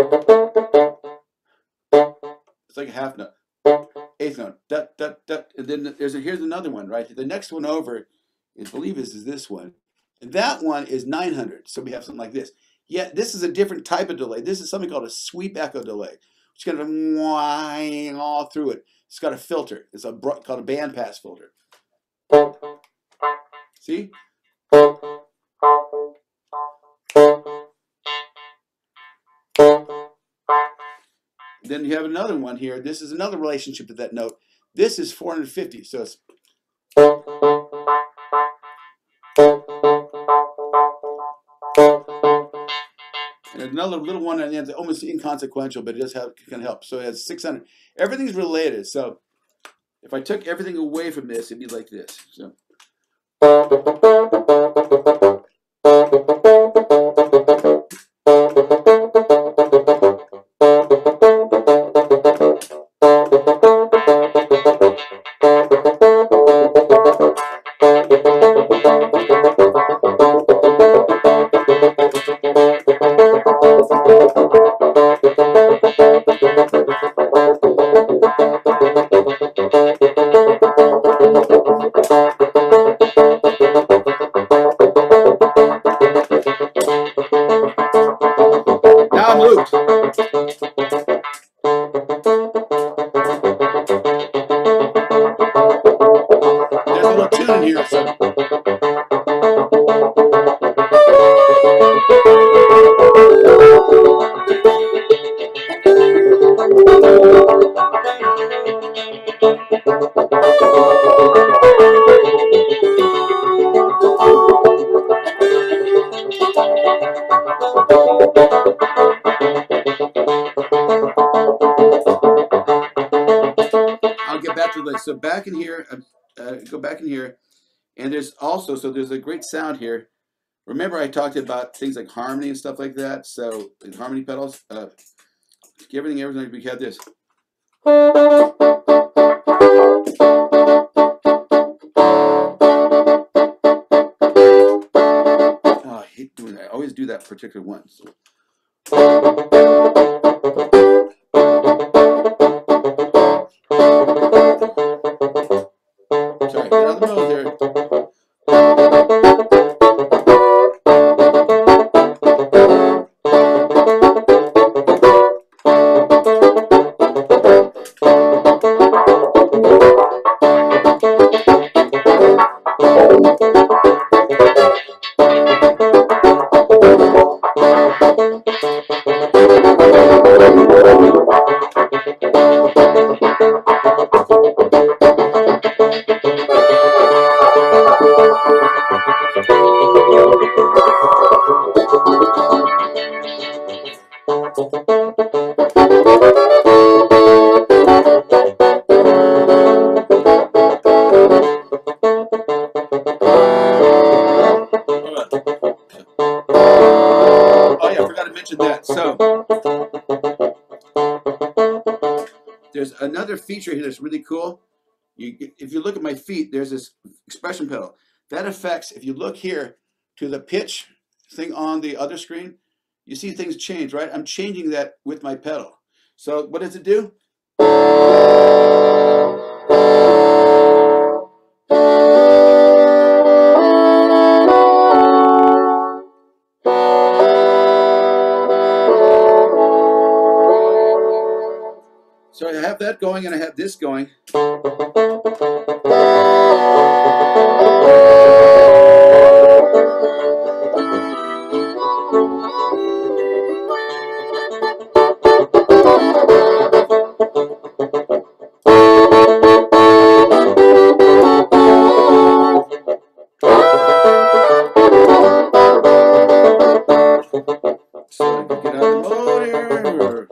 like a half note. Eighth note, and then here's another one, right? The next one over, I believe is this one, and that one is 900. So we have something like this. Yet this is a different type of delay. This is something called a sweep echo delay, which kind of whine all through it. It's got a filter. It's called a bandpass filter. See? Then you have another one here. This is another relationship to that note. This is 450. So it's and another little one at the end, almost inconsequential, but it does can help. So it has 600. Everything's related. So if I took everything away from this, it'd be like this. So. in here. So. I'll get back to this. So back in here, go back in here, and there's also, so there's a great sound here. Remember I talked about things like harmony and stuff like that. So harmony pedals, everything, we have this. Oh, I hate doing that. I always do that particular one. So. Sorry, get out of the middle there. That. So there's another feature here that's really cool. If you look at my feet, there's this expression pedal. That affects, if you look here to the pitch thing on the other screen, you see things change, right? I'm changing that with my pedal. So what does it do? So I have that going and I have this going. So I can get out of the mode here.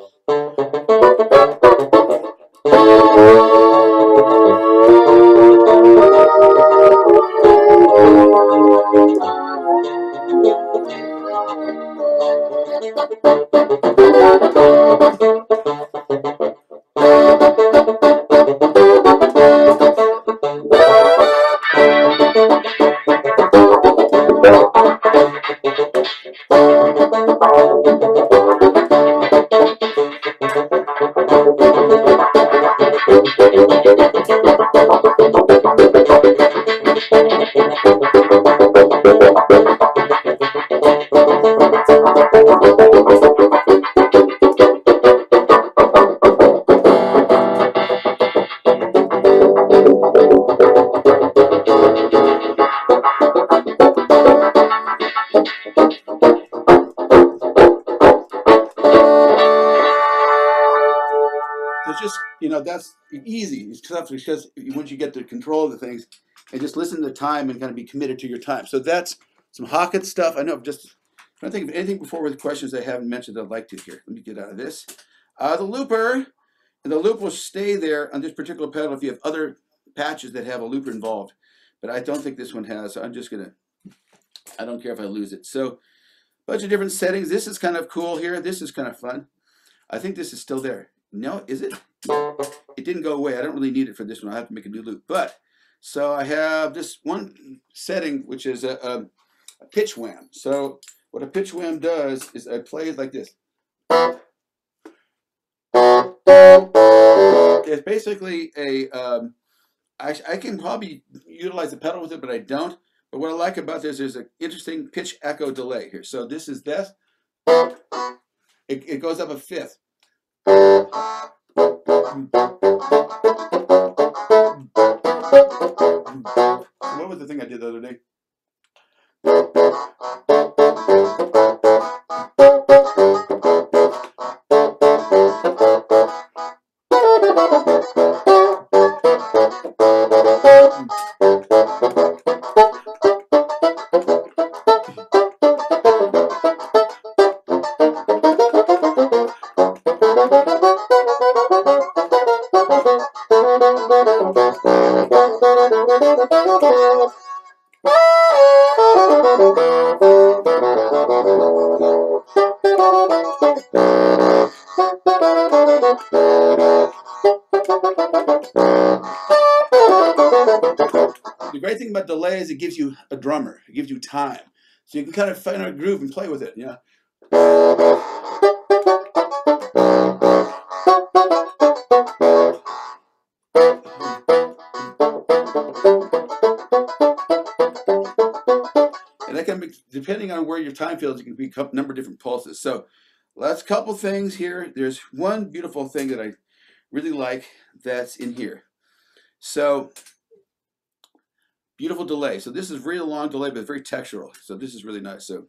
It's just, that's easy. It's tough because once you get to control of the things and just listen to the time and kind of be committed to your time. So that's some Hockett stuff. I know I'm just trying to think of anything before with questions I haven't mentioned that I'd like to here. Let me get out of this. The looper, and the loop will stay there on this particular pedal if you have other patches that have a looper involved. But I don't think this one has, so I'm just going to, I don't care if I lose it. So a bunch of different settings. This is kind of cool here. This is kind of fun. I think this is still there. No, is it? It didn't go away. I don't really need it for this one. I have to make a new loop. But, so I have this one setting, which is a pitch wham. So what a pitch wham does is I play it like this. It's basically a, I can probably utilize the pedal with it, but I don't. But what I like about this is an interesting pitch echo delay here. So this is this. It goes up a fifth. what was the thing I did the other day? The great thing about delay is it gives you a drummer. It gives you time. So you can kind of find a groove and play with it. Yeah. And that can be, depending on where your time feels, it can be a number of different pulses. So last couple things here. There's one beautiful thing that I really like that's in here. So beautiful delay. So this is really long delay, but very textural. So this is really nice. So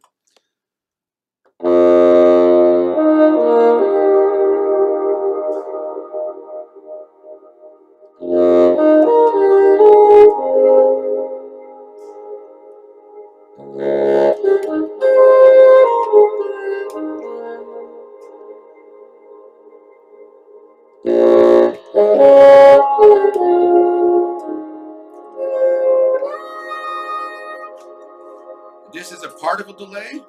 this is a particle delay.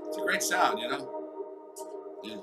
It's a great sound, you know? Yeah.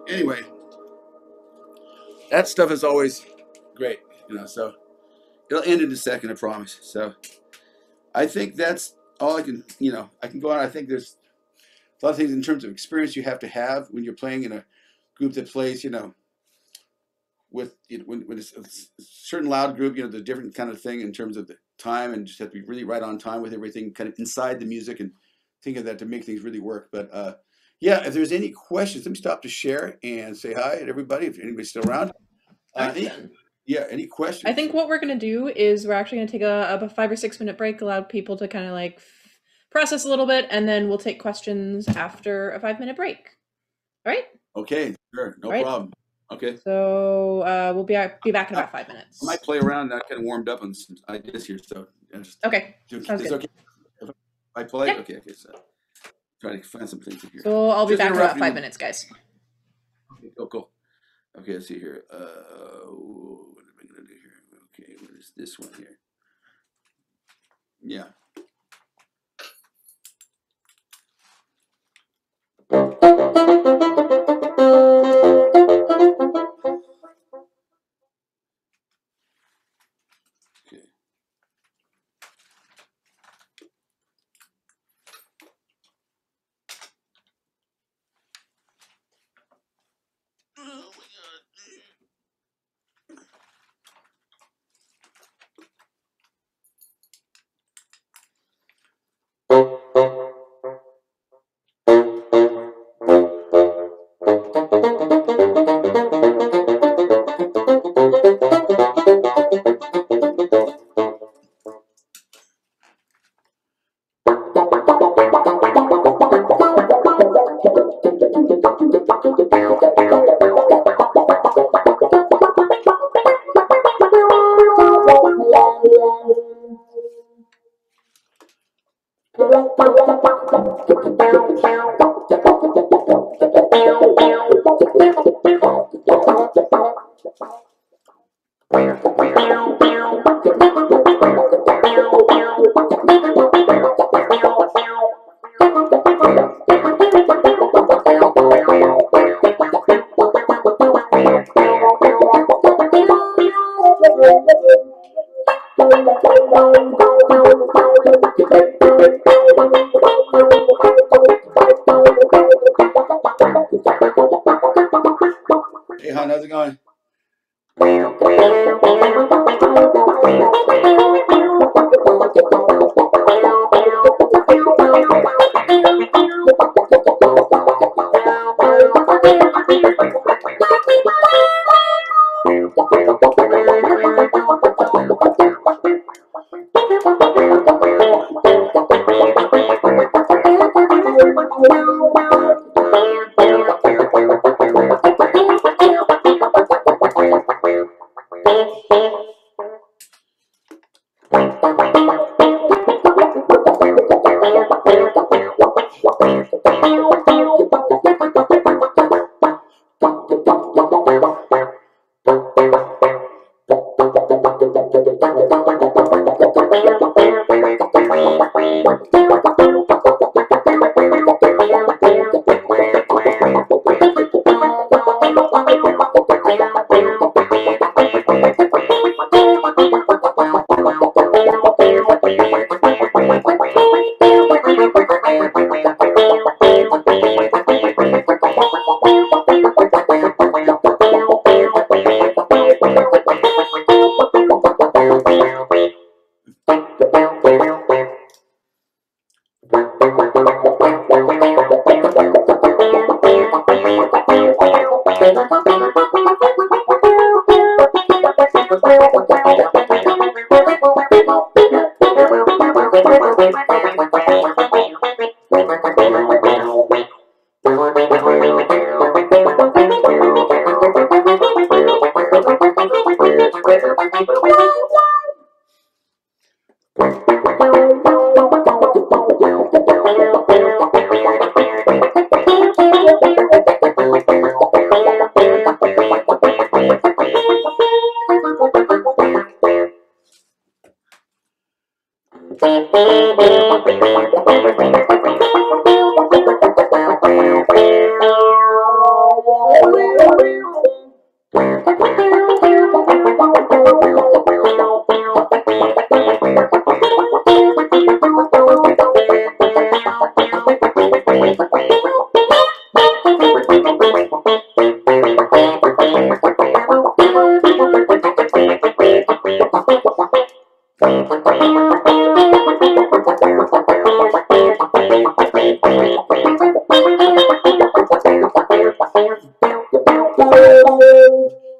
Anyway, that stuff is always great, you know. So it'll end in a second, I promise. So I think that's all I can, you know. I can go on. I think there's a lot of things in terms of experience you have to have when you're playing in a group that plays, you know, with when it's a certain loud group, you know, the different kind of thing in terms of the time, and just have to be really right on time with everything, kind of inside the music, and think of that to make things really work. But yeah, if there's any questions, let me stop to share and say hi to everybody. If anybody's still around, any, Excellent. Yeah, any questions? I think what we're going to do is we're actually going to take a 5 or 6 minute break, allow people to kind of like process a little bit, and then we'll take questions after a 5-minute break. All right? Okay, sure, no Right. problem. Okay. So we'll be back in about 5 minutes. I might play around. I kind of warmed up on some ideas here, so just okay. Sounds good. Okay if I play? Yeah. Okay, so try to find some things here. So I'll be back in about 5 minutes, guys. Okay, cool. Okay, let's see here. What am I gonna do here? Okay, what is this one here? Yeah. Okay. Oh my God. Hey, hon, how's it going?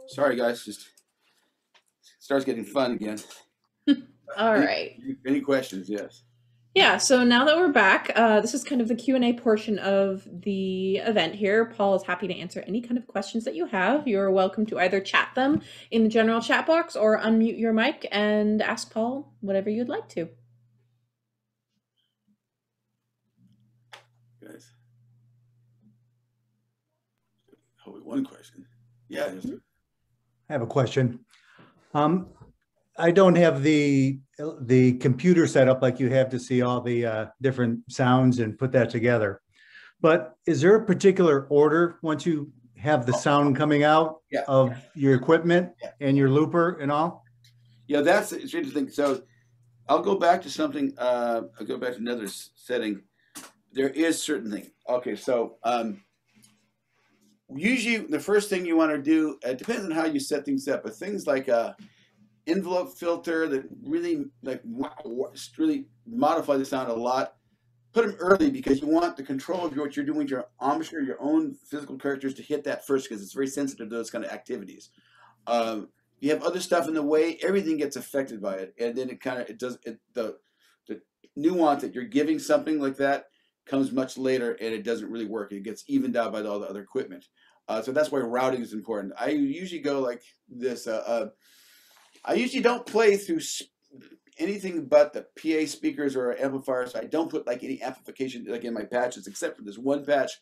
Sorry, guys, just starts getting fun again. All Any, right. any questions? Yes. Yeah, so now that we're back, this is kind of the Q&A portion of the event here. Paul is happy to answer any kind of questions that you have. You're welcome to either chat them in the general chat box or unmute your mic and ask Paul whatever you'd like to. Guys. Oh, one question. Yeah. I have a question. I don't have the computer set up like you have to see all the different sounds and put that together. But is there a particular order once you have the sound coming out of your equipment and your looper and all? Yeah, it's interesting. So I'll go back to something. I'll go back to another setting. There is certain thing. Okay, so usually the first thing you want to do, it depends on how you set things up, but things like a envelope filter that really really modify the sound a lot. Put them early because you want the control of what you're doing with your embouchure, your own physical characters to hit that first because it's very sensitive to those kind of activities. You have other stuff in the way, everything gets affected by it, and then the nuance that you're giving something like that comes much later, and it doesn't really work. It gets evened out by all the other equipment. So that's why routing is important. I usually go like this. I usually don't play through anything but the PA speakers or amplifiers. So I don't put like any amplification like in my patches, except for this one patch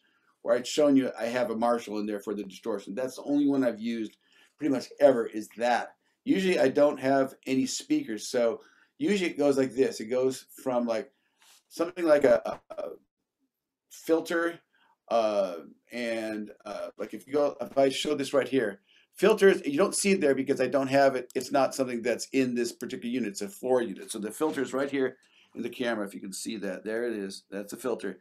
where I've shown you I have a Marshall in there for the distortion. That's the only one I've used pretty much ever is that. Usually I don't have any speakers. So usually it goes like this. It goes from like something like a filter and like if I show this right here, filters, you don't see it there because I don't have it. It's not something that's in this particular unit. It's a floor unit. So the filter is right here in the camera. If you can see that, there it is. That's a filter.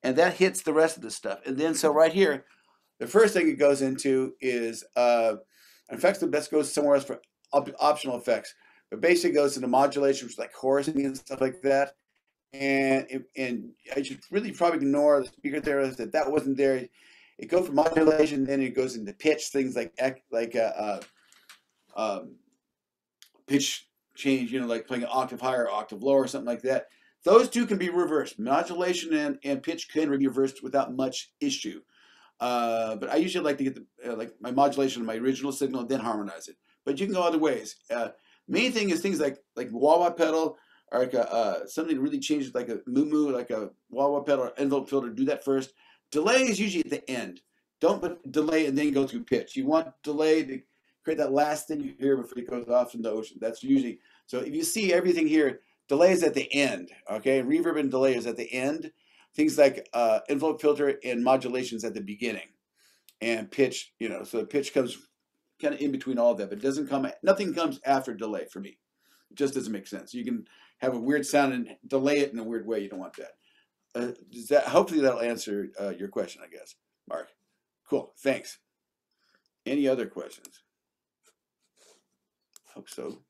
And that hits the rest of the stuff. And then so right here, the first thing it goes into is effects. The best goes somewhere else for optional effects. But basically it goes into modulation, which is like chorusing and stuff like that. And I should really probably ignore the speaker there that wasn't there. It goes from modulation, then it goes into pitch, things like pitch change, like playing an octave higher, octave lower, something like that. Those two can be reversed. Modulation and pitch can be reversed without much issue. But I usually like to get like my modulation on my original signal and then harmonize it. But you can go other ways. Main thing is things like wah-wah pedal, or like something that really changes, like a moo-moo, like a wah-wah pedal or envelope filter. Do that first. Delay is usually at the end. Don't put delay and then go through pitch. You want delay to create that last thing you hear before it goes off in the ocean. That's usually, so if you see everything here, delay is at the end, okay? Reverb and delay is at the end. Things like envelope filter and modulations at the beginning. And pitch, so the pitch comes kind of in between all of that, but it doesn't come, nothing comes after delay for me. It just doesn't make sense. You can have a weird sound and delay it in a weird way. You don't want that. Hopefully that'll answer your question, I guess, Mark. Cool, thanks. Any other questions? Hope so.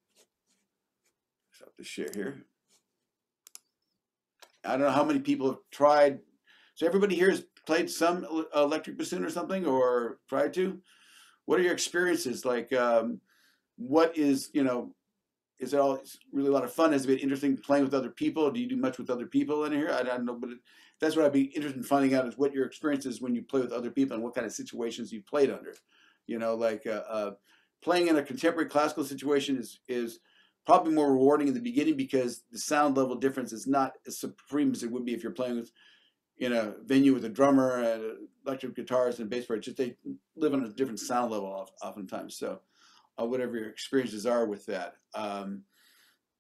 Stop the share here. I don't know how many people have tried. So everybody here has played some electric bassoon or something, or tried to? What are your experiences? Like, what is, is it all really a lot of fun? Has it been interesting playing with other people? Do you do much with other people in here? I don't know, but that's what I'd be interested in finding out, is what your experience is when you play with other people and what kind of situations you've played under. Playing in a contemporary classical situation is probably more rewarding in the beginning because the sound level difference is not as supreme as it would be if you're playing with in a venue with a drummer and electric guitars and bass player. Just they live on a different sound level oftentimes. So whatever your experiences are with that.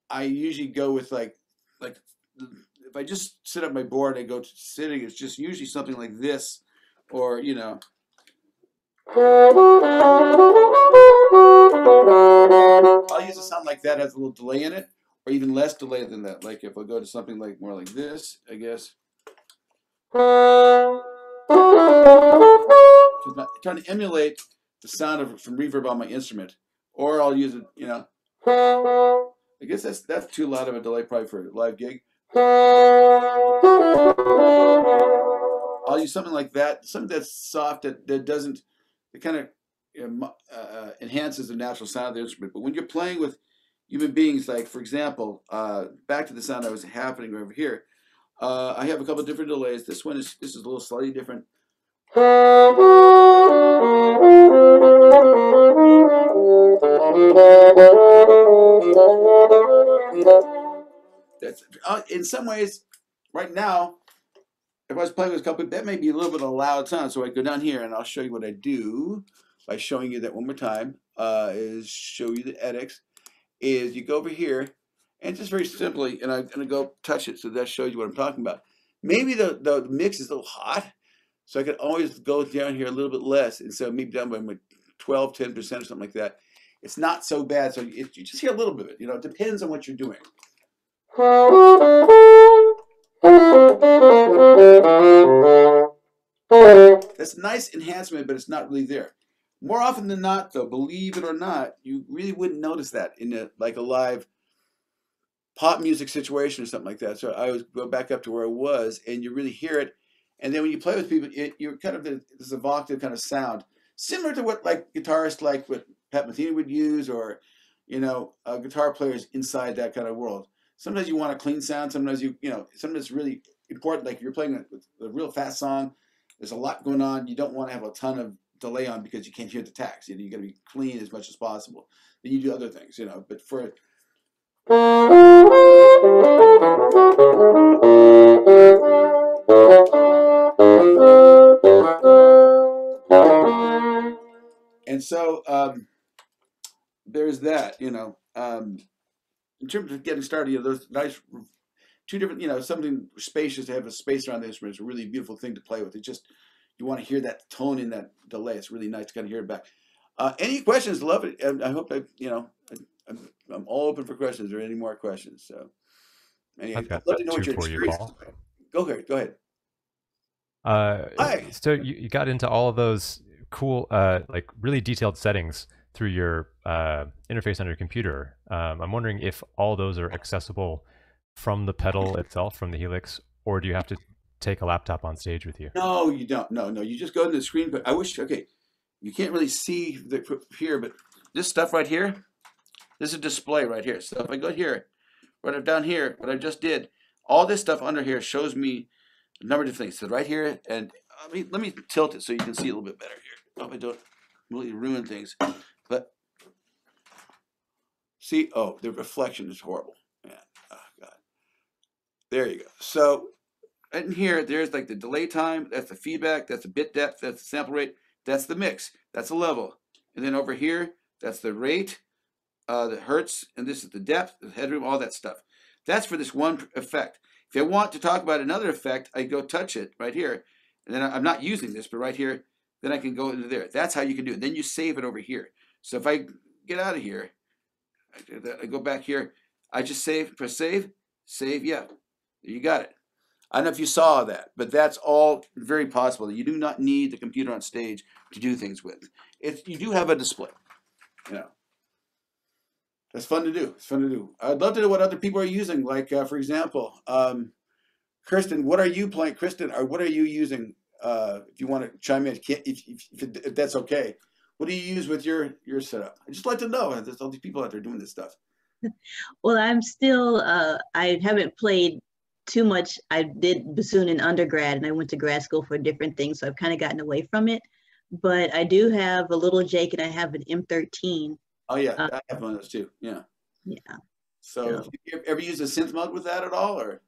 I usually go with like if I just sit at my board, I go to sitting, it's just usually something like this, or I'll use a sound like that has a little delay in it, or even less delay than that. Like if I go to something like more like this, I guess. I'm trying to emulate the sound from reverb on my instrument, or I'll use it, I guess that's too loud of a delay probably for a live gig. I'll use something like that, something that's soft that doesn't, it kind of enhances the natural sound of the instrument. But when you're playing with human beings, like for example, back to the sound that was happening over here, I have a couple of different delays. This is a little slightly different. That's in some ways, right now, if I was playing with a couple, that may be a little bit of a loud sound. So I go down here and I'll show you what I do by showing you that one more time. Is show you the edits. Is you go over here and just very simply, and I'm gonna go touch it, so that shows you what I'm talking about. Maybe the mix is a little hot, so I could always go down here a little bit less, and so maybe down by 12, 10% or something like that. It's not so bad. So you just hear a little bit of it. You know, it depends on what you're doing. That's a nice enhancement, but it's not really there. More often than not, though, believe it or not, you really wouldn't notice that in a live pop music situation or something like that. So I always go back up to where I was, and you really hear it. And then when you play with people, you're kind of this evocative kind of sound, similar to what like guitarists like what Pat Metheny would use, or guitar players inside that kind of world. Sometimes you want a clean sound. Sometimes sometimes it's really important. Like if you're playing a real fast song, there's a lot going on. You don't want to have a ton of delay on because you can't hear the tax. You got to be clean as much as possible. Then you do other things, But for and so there's that, in terms of getting started, those nice two different, something spacious to have a space around the instrument is a really beautiful thing to play with. It just, you want to hear that tone in that delay. It's really nice to kind of hear it back. Any questions? Love it. I hope I'm all open for questions. Or any more questions? So, I've got I'd love to know what two your for you, experience Paul. is. Go ahead. Hi. So you got into all of those cool, like really detailed settings through your interface on your computer. I'm wondering if all those are accessible from the pedal itself, from the Helix, or do you have to take a laptop on stage with you? No, you don't. No. You just go to the screen. But I wish, you can't really see here, but this stuff right here, this is a display right here. So if I go here, right down here, what I just did, all this stuff under here shows me a number of different things. So right here, and let me tilt it so you can see a little bit better here. Hope I don't really ruin things. But see, the reflection is horrible. Man, oh God. There you go. So in here, there's like the delay time, that's the feedback, that's the bit depth, that's the sample rate, that's the mix, that's the level. And then over here, that's the rate, the hertz, and this is the depth, the headroom, all that stuff. That's for this one effect. If I want to talk about another effect, I go touch it right here. And then I'm not using this, but right here, then I can go into there. That's how you can do it. Then you save it over here. So if I get out of here, I go back here, I just press save, yeah, you got it. I don't know if you saw that, but that's all very possible. You do not need the computer on stage to do things with. You do have a display, That's fun to do. I'd love to know what other people are using. Like, for example, Kristen, what are you playing? Kristen, or what are you using? If you want to chime in, if that's okay. What do you use with your setup? I'd just like to know. There's all these people out there doing this stuff. Well, I'm still, I haven't played too much. I did bassoon in undergrad and I went to grad school for different things. So I've kind of gotten away from it. But I do have a little Jake and I have an M13. Oh, yeah. I have one of those too. Yeah. Yeah. So do you ever use a synth mode with that at all? Or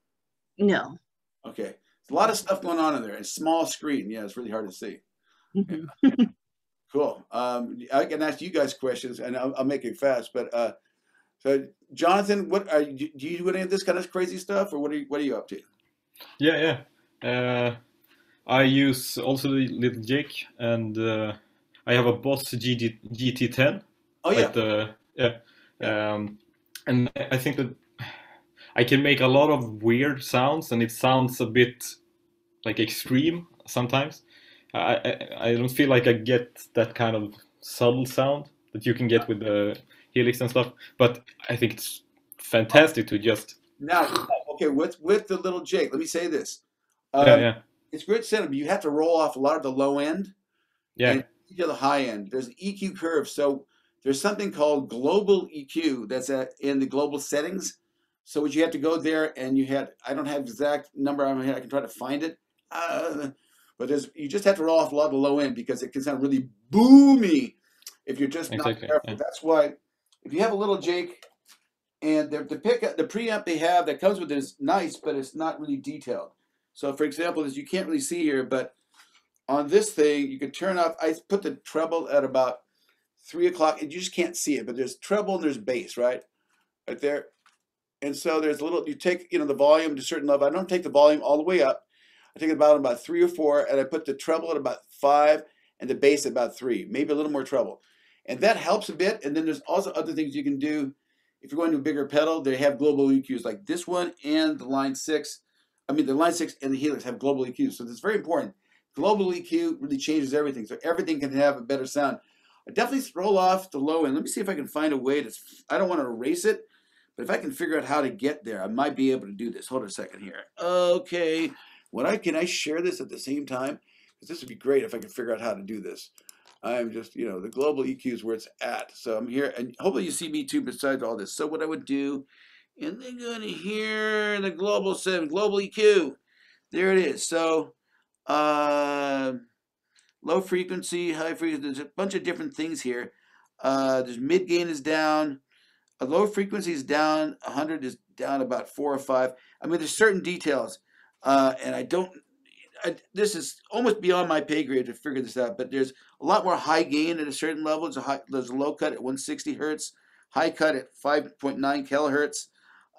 No. Okay. There's a lot of stuff going on in there. It's small screen. Yeah, it's really hard to see. Mm-hmm. Yeah. Cool. I can ask you guys questions and I'll make it fast. But so, Jonathan, do you do any of this kind of crazy stuff, or what are you up to? Yeah. I use also the little Jake, and I have a Boss GT10. Oh yeah. And I think that I can make a lot of weird sounds, and it sounds a bit like extreme sometimes. I don't feel like I get that kind of subtle sound that you can get with the Helix and stuff, but I think it's fantastic to just now. Okay, with the little Jake, let me say this. Yeah. It's great setup. You have to roll off a lot of the low end. Yeah. And to the high end. There's an EQ curve. So there's something called global EQ that's in the global settings. So what you have to go there and I don't have the exact number on my head. I can try to find it. But you just have to roll off a lot of the low end because it can sound really boomy if you're just not careful. Yeah. That's why if you have a little Jake and the preamp they have that comes with it is nice, but it's not really detailed. So for example, as you can't really see here, but on this thing, you can turn off, I put the treble at about 3 o'clock, and you just can't see it, but there's treble and there's bass, right there. And so there's a little, you take, the volume to a certain level. I don't take the volume all the way up. I take it about 3 or 4, and I put the treble at about 5 and the bass at about 3, maybe a little more treble. And that helps a bit. And then there's also other things you can do. If you're going to a bigger pedal, they have global EQs like this one and the Line 6. The Line 6 and the Helix have global EQs. So that's very important. Global EQ really changes everything. So everything can have a better sound. I definitely roll off the low end. Let me see if I can find a way to, I don't want to erase it, but if I can figure out how to get there, I might be able to do this. Hold on a second here. Okay. Can I share this at the same time? Because this would be great if I could figure out how to do this. I'm just, the global EQ is where it's at. So I'm here, and hopefully you see me too besides all this. So what I would do, and then go to here, the global EQ. There it is. So low frequency, high frequency, there's a bunch of different things here. There's mid gain is down, a low frequency is down, 100 is down about 4 or 5. There's certain details, and this is almost beyond my pay grade to figure this out, but there's a lot more high gain at a certain level. There's a low cut at 160 hertz, high cut at 5.9 kilohertz,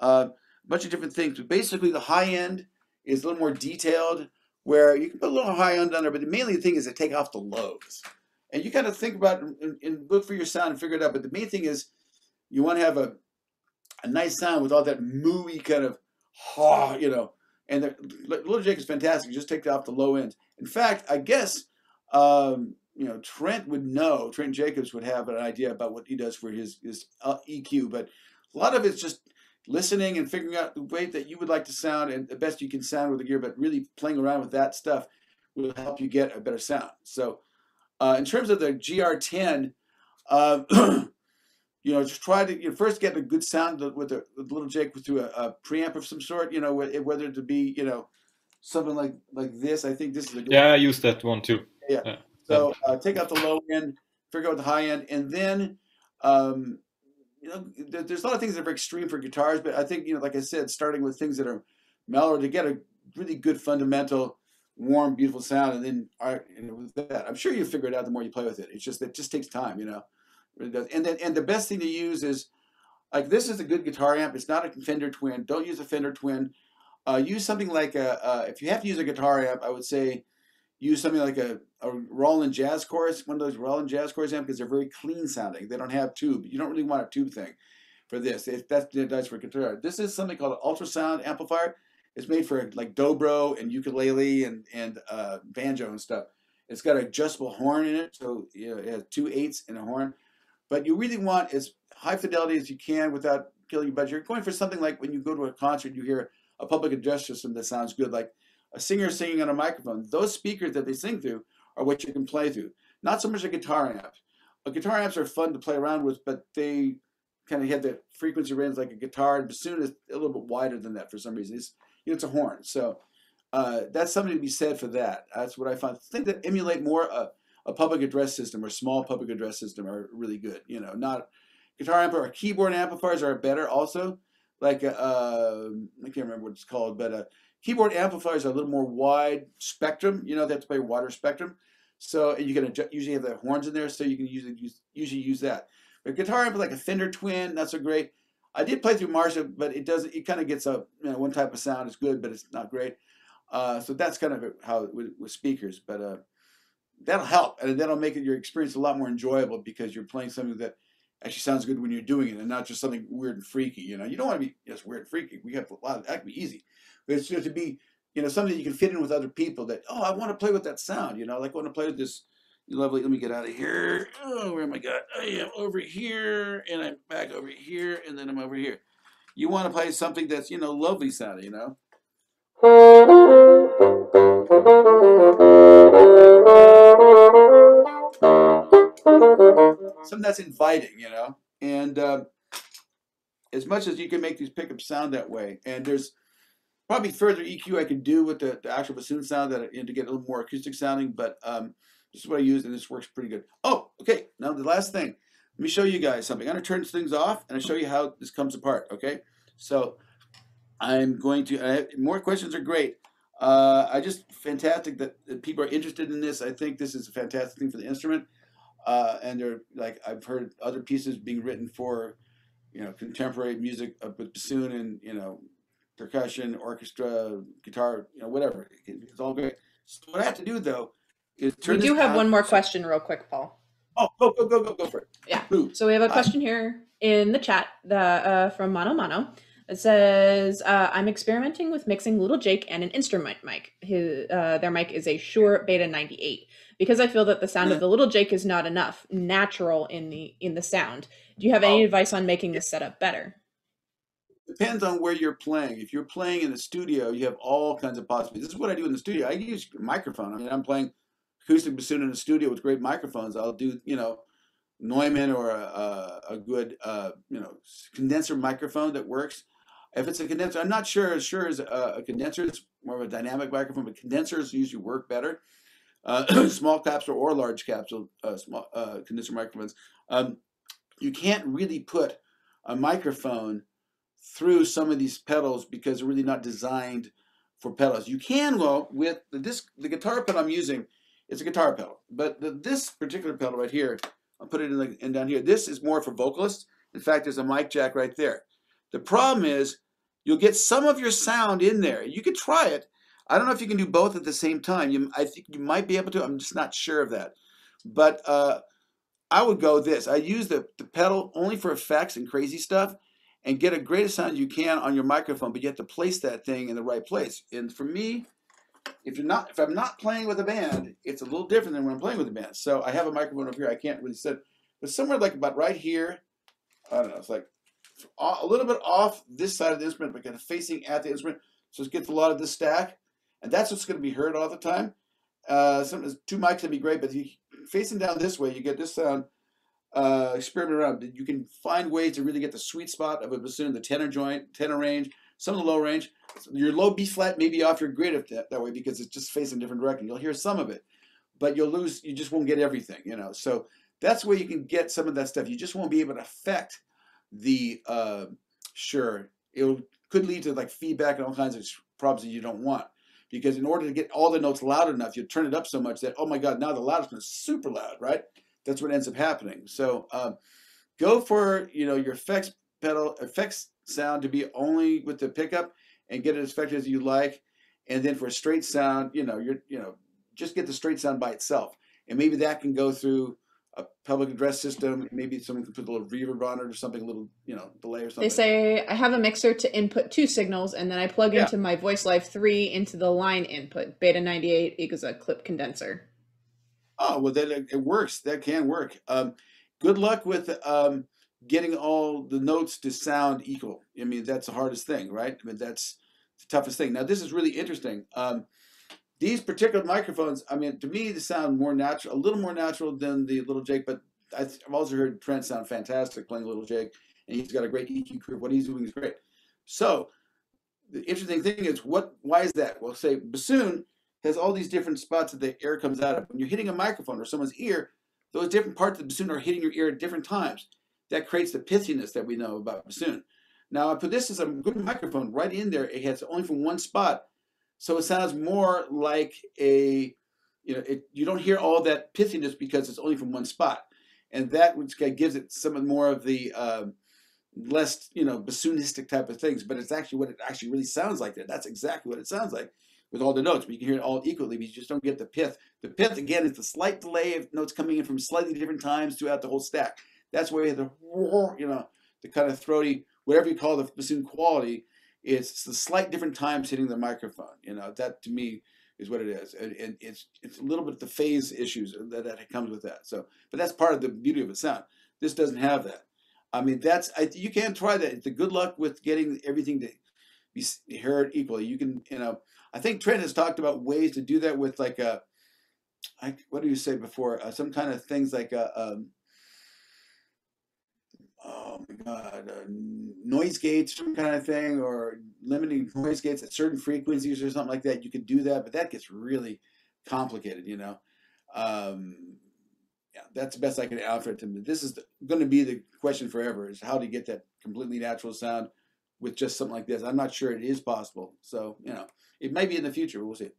a bunch of different things. But basically the high end is a little more detailed, where you can put a little high end on there, but mainly the thing is to take off the lows. And you kind of think about it and look for your sound and figure it out. But the main thing is you want to have a nice sound with all that mooey kind of, and the Little Jake is fantastic. You just take off the low end. In fact, I guess, Trent would know, Trent Jacobs would have an idea about what he does for his EQ, but a lot of it's just listening and figuring out the way that you would like to sound and the best you can sound with the gear, but really playing around with that stuff will help you get a better sound. So in terms of the GR10, just try to first get a good sound with the Little Jake through a preamp of some sort, whether it to be, something like this. I think this is a good I use that one too. Yeah. So take out the low end, figure out the high end, and then, there's a lot of things that are very extreme for guitars, but I think, like I said, starting with things that are mellow to get a really good fundamental, warm, beautiful sound, and then with that, I'm sure you figure it out the more you play with it. It just takes time, It really does. And the best thing to use is, like, this is a good guitar amp. It's not a Fender Twin. Don't use a Fender Twin. Use something like if you have to use a guitar amp, I would say use something like a Roland Jazz Chorus, one of those Roland Jazz Chorus amps, because they're very clean sounding. They don't have tube. You don't really want a tube thing for this. That's nice for guitar. This is something called an Ultrasound Amplifier. It's made for like dobro and ukulele and banjo and stuff. It's got an adjustable horn in it, so it has 2 8s and a horn. But you really want as high fidelity as you can without killing your budget. You're going for something like when you go to a concert, you hear a public address system that sounds good, like a singer singing on a microphone. Those speakers that they sing through are what you can play through. Not so much a guitar amp. Guitar amps are fun to play around with, but they kind of have the frequency range like a guitar. And bassoon is a little bit wider than that for some reason. It's a horn. So that's something to be said for that. That's what I find. Things that emulate more a public address system or small public address system are really good. Not guitar amp or keyboard amplifiers are better also. Like I can't remember what it's called, but keyboard amplifiers are a little more wide spectrum. They have to play wider spectrum. So and you can usually have the horns in there, so you can usually use that. But guitar amp like a Fender Twin, not so great. I did play through Marshall, but it kind of gets a one type of sound is good, but it's not great. So that's kind of how with speakers, but that'll help, and that'll make your experience a lot more enjoyable because you're playing something that actually sounds good when you're doing it, and not just something weird and freaky. You don't want to be just weird and freaky. We have a lot of that can be easy, but it's just to be something you can fit in with other people. That I want to play with that sound. Like I want to play with this lovely. Let me get out of here. Oh, where am I? I am over here, and I'm back over here, and then I'm over here. You want to play something that's lovely sounding. something that's inviting, you know. And as much as you can make these pickups sound that way, and there's probably further EQ I could do with the actual bassoon sound that to get a little more acoustic sounding, but this is what I use, and this works pretty good. Oh, okay. Now the last thing, let me show you guys something. I'm gonna turn things off, and I'll show you how this comes apart. Okay, so I'm going to. More questions are great. I just fantastic that people are interested in this. I think this is a fantastic thing for the instrument, and they're like I've heard other pieces being written for, you know, contemporary music with bassoon and, you know, percussion, orchestra, guitar, you know, whatever. It's all great. So what I have to do though is turn. We do have one more question, real quick, Paul. Oh, go for it. Yeah. Ooh. So we have a question here in the chat from Mano Mano. It says, I'm experimenting with mixing Little Jake and an instrument mic. Their mic is a Shure Beta 98. Because I feel that the sound of the Little Jake is not enough natural in the sound. Do you have any advice on making this setup better? Depends on where you're playing. If you're playing in the studio, you have all kinds of possibilities. This is what I do in the studio. I use a microphone. I mean, I'm playing acoustic bassoon in the studio with great microphones. I'll do, you know, Neumann or a good, you know, condenser microphone that works. If it's a condenser, I'm not sure. Sure is a condenser. It's more of a dynamic microphone, but condensers usually work better. Small capsule or large capsule, small condenser microphones. You can't really put a microphone through some of these pedals because they're really not designed for pedals. You can go with the guitar pedal I'm using. It's a guitar pedal, but this particular pedal right here, I'll put it in down here. This is more for vocalists. In fact, there's a mic jack right there. The problem is you'll get some of your sound in there. You could try it. I don't know if you can do both at the same time. I think you might be able to. I'm just not sure of that. But I would go this. I use the pedal only for effects and crazy stuff and get a greatest sound you can on your microphone, but you have to place that thing in the right place. And for me, if I'm not playing with a band, it's a little different than when I'm playing with a band. So I have a microphone up here. I can't really set, but somewhere like about right here, I don't know, it's like a little bit off this side of the instrument, but kind of facing at the instrument. So it gets a lot of this stack. And that's what's going to be heard all the time. Sometimes two mics would be great, but if you facing down this way, you get this sound. Experiment around. You can find ways to really get the sweet spot of a bassoon, the tenor range, some of the low range. Your low B flat may be off your grid that way because it's just facing a different direction. You'll hear some of it, but you'll lose. You just won't get everything, you know. So that's where you can get some of that stuff. You just won't be able to affect the. Sure, it could lead to like feedback and all kinds of problems that you don't want. Because in order to get all the notes loud enough, you turn it up so much that, oh my God, now the loudest is super loud, right? That's what ends up happening. So go for, you know, your effects sound to be only with the pickup and get it as effective as you like. And then for a straight sound, just get the straight sound by itself. And maybe that can go through a public address system. Maybe someone can put a little reverb on it or something, a little, delay or something. They say, I have a mixer to input 2 signals, and then I plug into my Voice Live 3 into the line input. Beta 98 equals a clip condenser. Oh, well, then it works. That can work. Good luck with getting all the notes to sound equal. I mean, that's the hardest thing, right? I mean, that's the toughest thing. Now, this is really interesting. These particular microphones, I mean, to me, they sound more natural, a little more natural than the Little Jake, but I've also heard Trent sound fantastic playing Little Jake, and he's got a great EQ curve. What he's doing is great. So the interesting thing is, why is that? Well, say bassoon has all these different spots that the air comes out of. When you're hitting a microphone or someone's ear, those different parts of the bassoon are hitting your ear at different times. That creates the pithiness that we know about bassoon. Now, I put this as a good microphone right in there. It has only from one spot. So it sounds more like you don't hear all that pithiness because it's only from one spot. And that which gives it some more of the less, bassoonistic type of things. But it's actually what it actually really sounds like there. That's exactly what it sounds like with all the notes. But you can hear it all equally, but you just don't get the pith. The pith, again, is the slight delay of notes coming in from slightly different times throughout the whole stack. That's where you have the kind of throaty, whatever you call the bassoon quality. It's the slight different times hitting the microphone. That to me is what it is, and it's a little bit the phase issues that comes with that. So, but that's part of the beauty of its sound. This doesn't have that. I mean, you can try that. The good luck with getting everything to be heard equally. You can, I think Trent has talked about ways to do that with like a what do you say before? Some kind of things like oh my God, noise gates, some kind of thing, or limiting noise gates at certain frequencies or something like that. You could do that, but that gets really complicated, you know. Yeah, that's the best I can offer to them. This is going to be the question forever: is how to get that completely natural sound with just something like this. I'm not sure it is possible, so you know, it may be in the future. We'll see.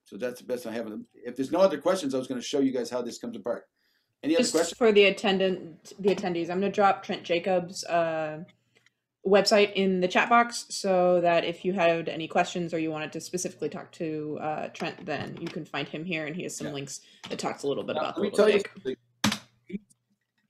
So that's the best I have. If there's no other questions, I was going to show you guys how this comes apart. Any other Just questions? for the attendees, I'm going to drop Trent Jacobs' website in the chat box so that if you had any questions or you wanted to specifically talk to Trent, then you can find him here, and he has some links that talks a little bit about the Let me tell you Little something.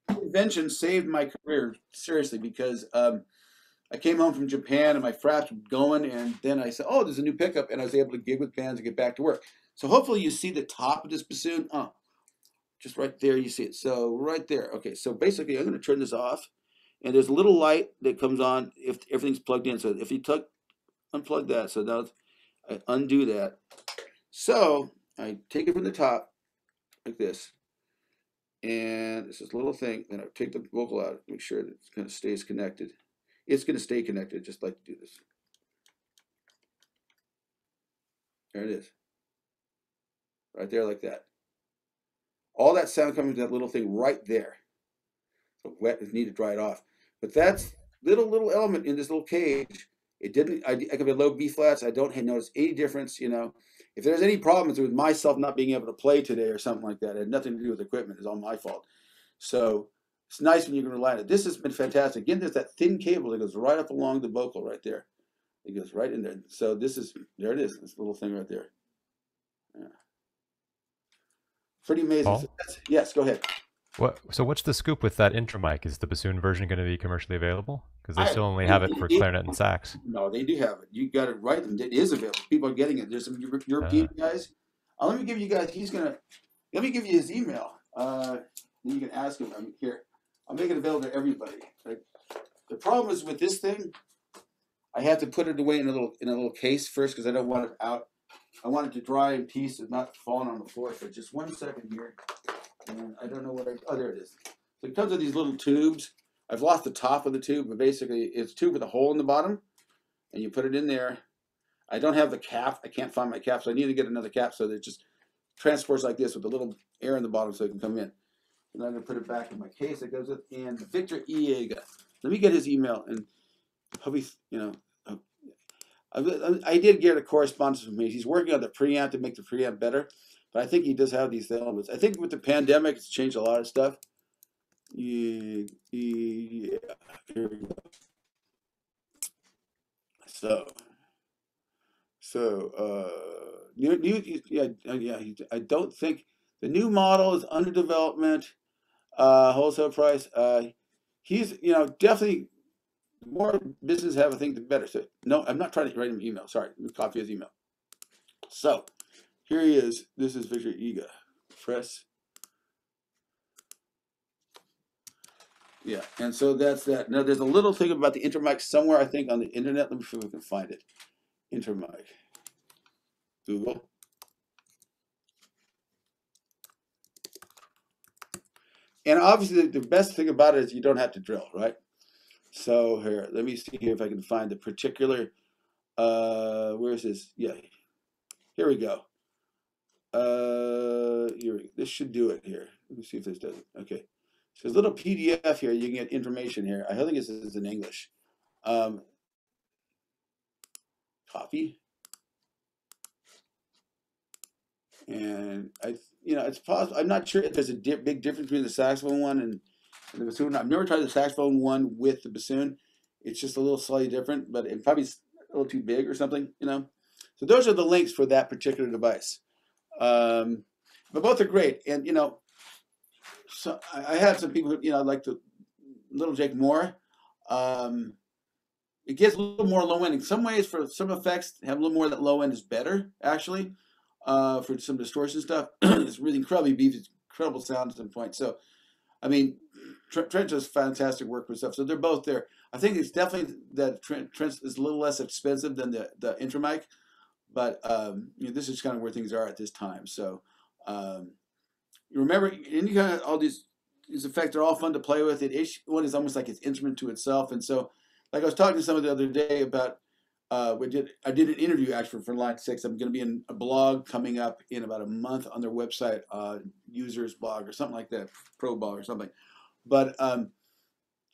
His invention saved my career, seriously, because I came home from Japan and my fraps were going, and then I said, oh, there's a new pickup, and I was able to gig with bands and get back to work. So hopefully you see the top of this bassoon. Oh, just right there, you see it. So right there. Okay, so basically I'm going to turn this off, and there's a little light that comes on if everything's plugged in. So if you unplug that, so now I undo that. So I take it from the top like this, and it's this little thing, and I take the vocal out, make sure that it kind of stays connected. It's going to stay connected, just like to do this. There it is. Right there like that. All that sound comes from that little thing right there. So wet is needed to dry it off. But that's little element in this little cage. It didn't, I could be low B flats. I don't notice any difference, you know. If there's any problems with myself not being able to play today or something like that, it had nothing to do with equipment. It's all my fault. So it's nice when you can rely on it. This has been fantastic. Again, there's that thin cable that goes right up along the vocal right there. It goes right in there. So this is, there it is, this little thing right there. Yeah. Pretty amazing. Paul? So yes, go ahead. So what's the scoop with that intro mic? Is the bassoon version going to be commercially available? Because they still only have it for clarinet and sax. No, they do have it. You got it right, and it is available. People are getting it. There's some European guys. Let me give you guys. Let me give you his email. Then you can ask him. Here, I'll make it available to everybody. The problem is with this thing, I have to put it away in a little case first because I don't want it out. I want it to dry in peace and not falling on the floor. So just 1 second here. And I don't know what oh, there it is. So it comes with these little tubes. I've lost the top of the tube, but basically it's a tube with a hole in the bottom, and you put it in there. I don't have the cap. I can't find my cap, so I need to get another cap so that it just transports like this with a little air in the bottom so it can come in. And I'm going to put it back in my case. It goes with, and Victor Iega. Let me get his email, and probably, you know, I did get a correspondence from him. He's working on the preamp to make the preamp better. But I think he does have these elements. I think with the pandemic, it's changed a lot of stuff. Yeah, here we go. I don't think the new model is under development. Wholesale price. He's, you know, definitely more business have, I think, the better. So no, I'm not trying to write him an email. Sorry, let me copy his email. So here he is. This is Victor Iega. Press. Yeah, and so that's that. Now there's a little thing about the intermic somewhere, I think, on the internet. Let me see if we can find it. Intermic. Google. And obviously the best thing about it is you don't have to drill, right? So here, let me see if I can find the particular, where is this? Yeah, here we go. This should do it here. Let me see if this does it. Okay. So there's a little PDF here. You can get information here. I think this is in English. Copy. And it's possible. I'm not sure if there's a big difference between the saxophone one and the bassoon. I've never tried the saxophone one with the bassoon. It's just a little slightly different, but it probably is a little too big or something, you know. So those are the links for that particular device. But both are great. And, you know, so I have some people who, you know, like the Little Jake more. It gets a little more low end. In some ways, for some effects, have a little more of that low end is better, actually. For some distortion stuff, it's really incredibly beefy, incredible sound at some point. So, I mean, Trent does fantastic work with stuff. So they're both there. I think it's definitely that Trent is a little less expensive than the Intramic, but you know, this is kind of where things are at this time. So remember, and you got all these effects are all fun to play with. One is almost like its instrument to itself. And so, like I was talking to someone the other day about, I did an interview actually for Line 6. I'm going to be in a blog coming up in about a month on their website, users blog or something like that, pro blog or something. But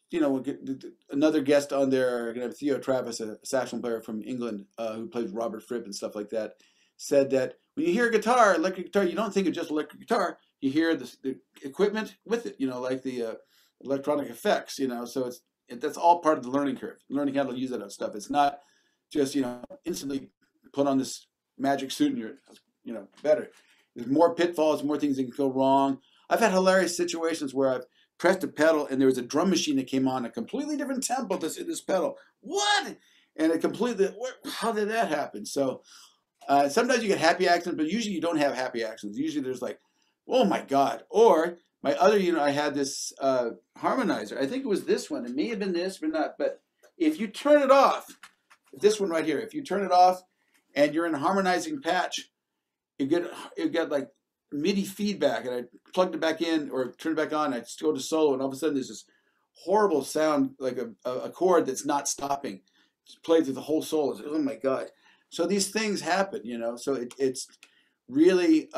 you know, we'll get another guest on there. We're gonna have Theo Travis, a saxophone player from England, who plays Robert Fripp and stuff like that. Said that when you hear a guitar, electric guitar, you don't think of just electric guitar. You hear the equipment with it. You know, like the electronic effects. You know, so that's all part of the learning curve. Learning how to use that stuff. It's not just instantly put on this magic suit and you're better. There's more pitfalls, more things that can go wrong. I've had hilarious situations where I've pressed a pedal and there was a drum machine that came on a completely different tempo that's in this pedal. What? And it completely, how did that happen? So sometimes you get happy accidents, but usually you don't have happy accidents. Usually there's like, oh my God. Or my other I had this harmonizer. I think it was this one. It may have been this, but not. But if you turn it off, this one right here, if you turn it off and you're in a harmonizing patch, you get like MIDI feedback, and I plugged it back in or turned it back on. I just go to solo, and all of a sudden there's this horrible sound, like a chord that's not stopping. It's played through the whole solo. It's, oh my God! So these things happen, So it's really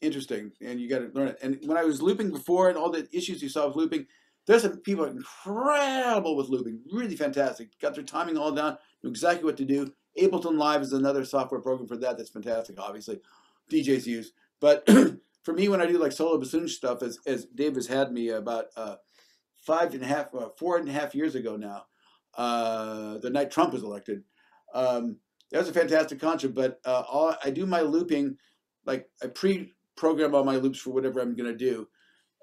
interesting, and you got to learn it. And when I was looping before, and all the issues you saw with looping, there's some people incredible with looping, really fantastic. Got their timing all down, knew exactly what to do. Ableton Live is another software program for that. That's fantastic, obviously. DJs use. But for me, when I do like solo bassoon stuff, as Dave has had me about 4.5 years ago now, the night Trump was elected, that was a fantastic concert. But I do my looping, like I pre-program all my loops for whatever I'm going to do.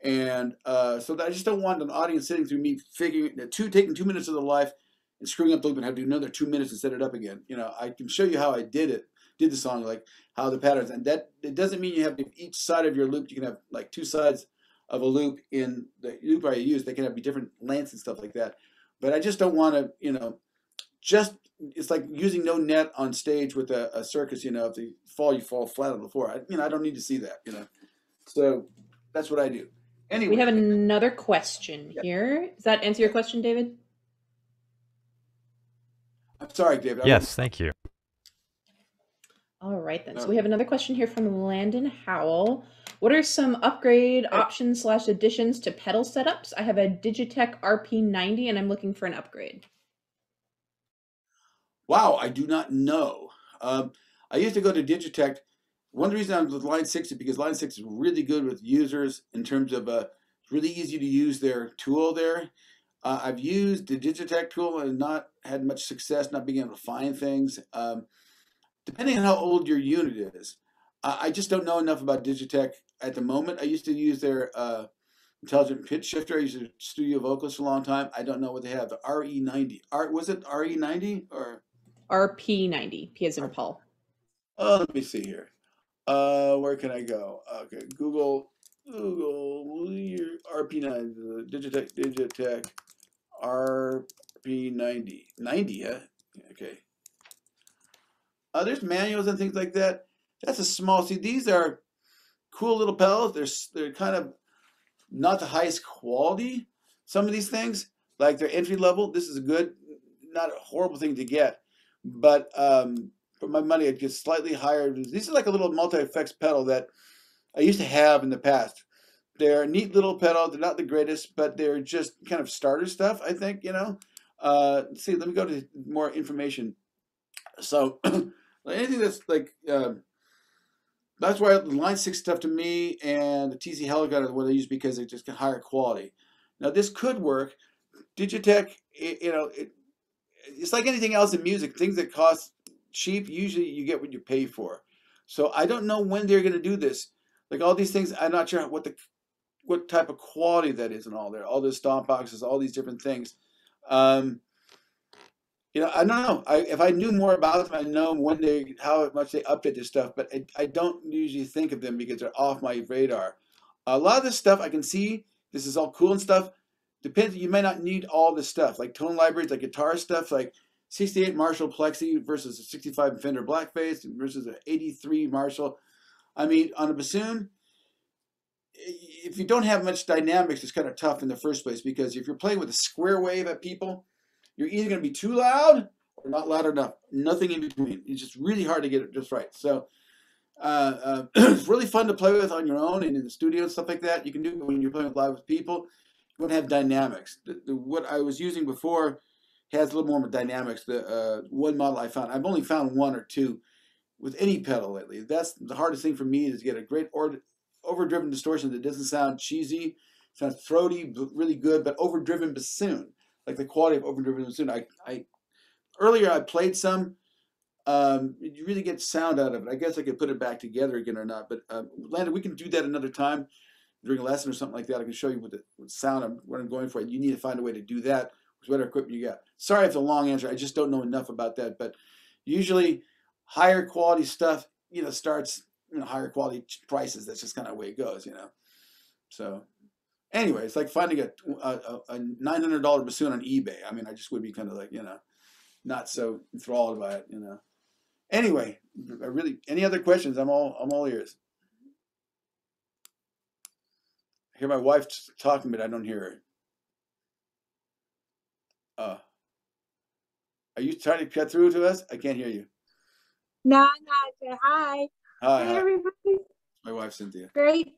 And so that I just don't want an audience sitting through me taking 2 minutes of their life and screwing up the loop and have to do another 2 minutes to set it up again. I can show you how I did the song, like how the patterns, and that it doesn't mean you have to, each side of your loop, you can have like two sides of a loop in the loop I use. They can have different lengths and stuff like that. But I just don't want to, it's like using no net on stage with a circus, if you fall flat on the floor. I don't need to see that, So that's what I do. Anyway. We have another question here. Does that answer your question, David? I'm sorry, David. Yes, thank you. All right, then. So we have another question here from Landon Howell. What are some upgrade options / additions to pedal setups? I have a Digitech RP90 and I'm looking for an upgrade. Wow, I do not know. I used to go to Digitech. One of the reasons I'm with Line 6 is because Line 6 is really good with users in terms of it's really easy to use their tool there. I've used the Digitech tool and not had much success not being able to find things. Depending on how old your unit is, I just don't know enough about Digitech at the moment. I used to use their intelligent pitch shifter. I used a Studio Vocalist for a long time. I don't know what they have. The RE90. Was it RE90 or RP90? P as in Paul. Let me see here. Where can I go? Okay, Google your RP90. Digitech RP90. 90, huh? Okay. There's manuals and things like that. That's a small. See, these are cool little pedals. They're kind of not the highest quality. Some of these things, like they're entry level. This is not a horrible thing to get, but for my money, I'd get slightly higher. These are like a little multi-effects pedal that I used to have in the past. They're a neat little pedal. They're not the greatest, but they're just kind of starter stuff, I think. Let's see. Let me go to more information. So anything that's like that's why the Line 6 stuff to me and the TZ Heligon are what I use because they just get higher quality. Now this could work. Digitech, it's like anything else in music. Things that cost cheap, usually you get what you pay for. So I don't know when they're going to do this. Like all these things, I'm not sure what type of quality that is and all there. All those stomp boxes, all these different things. I don't know. If I knew more about them, I know how much they update this stuff, but I don't usually think of them because they're off my radar. A lot of this stuff I can see, this is all cool and stuff. Depends, you may not need all this stuff, like tone libraries, like guitar stuff, like 68 Marshall Plexi versus a 65 Fender Blackface versus an 83 Marshall. I mean, on a bassoon, if you don't have much dynamics, it's kind of tough in the first place, because if you're playing with a square wave at people, you're either going to be too loud or not loud enough. Nothing in between. It's just really hard to get it just right. So it's really fun to play with on your own and in the studio and stuff like that. You can do it when you're playing live with people. You want to have dynamics. What I was using before has a little more dynamics. The one model I found, I've only found one or two with any pedal lately. That's the hardest thing for me, is to get a great overdriven distortion that doesn't sound cheesy, sounds throaty, really good, but overdriven bassoon, like the quality of overdriven bassoon. Earlier I played some. You really get sound out of it. I guess I could put it back together again or not, but Landon, we can do that another time during a lesson or something like that. I can show you what sound what I'm going for. You need to find a way to do that with whatever equipment you got. Sorry if it's a long answer. I just don't know enough about that, but usually higher quality stuff, starts, higher quality prices. That's just kind of the way it goes, So anyway, it's like finding a $900 bassoon on eBay. I mean, I just would be kind of like, not so enthralled by it, Anyway, any other questions? I'm all ears. I hear my wife talking, but I don't hear her. Are you trying to cut through to us? I can't hear you. No, no. Hi. Hi, Hey, everybody. My wife, Cynthia. Great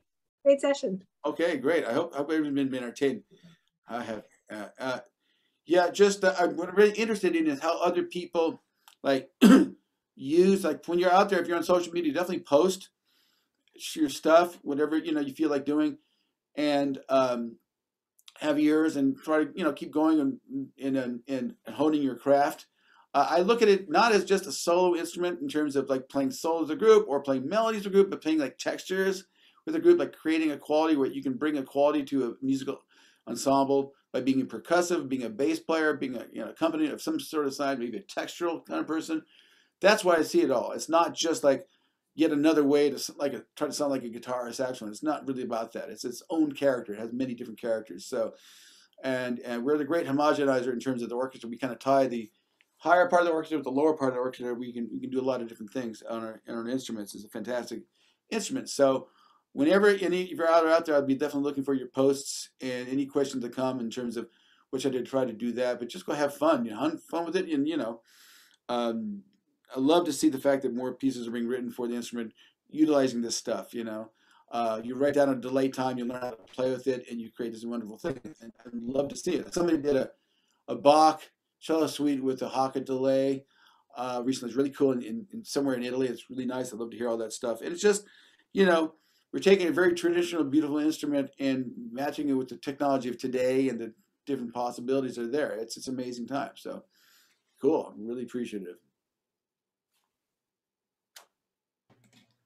session. Okay, great. I hope everyone's been entertained. I have. Yeah, just what I'm really interested in is how other people use, like when you're out there, if you're on social media, definitely post your stuff, whatever you feel like doing, and have yours, and try to keep going and honing your craft. I look at it not as just a solo instrument in terms of like playing solos as a group or playing melodies as a group, but playing like textures with a group, like creating a quality where you can bring a quality to a musical ensemble by being a percussive, being a bass player, being a company of some sort of side, maybe a textural kind of person. That's why I see it all. It's not just like yet another way to try to sound like a guitar or saxophone. It's not really about that. It's its own character. It has many different characters. So, and we're the great homogenizer in terms of the orchestra. We kind of tie the higher part of the orchestra with the lower part of the orchestra. We can do a lot of different things on our instruments. It's a fantastic instrument. So whenever if you're out there, I'd be definitely looking for your posts and any questions that come in terms of which I did try to do that. But just go have fun, have fun with it, and I love to see the fact that more pieces are being written for the instrument utilizing this stuff. You write down a delay time, you learn how to play with it, and you create this wonderful thing. And I love to see it. Somebody did a Bach cello suite with a Haka delay recently. It's really cool in somewhere in Italy. It's really nice. I love to hear all that stuff. And it's just, we're taking a very traditional, beautiful instrument and matching it with the technology of today and the different possibilities that are there. It's an amazing time. So cool. I'm really appreciative.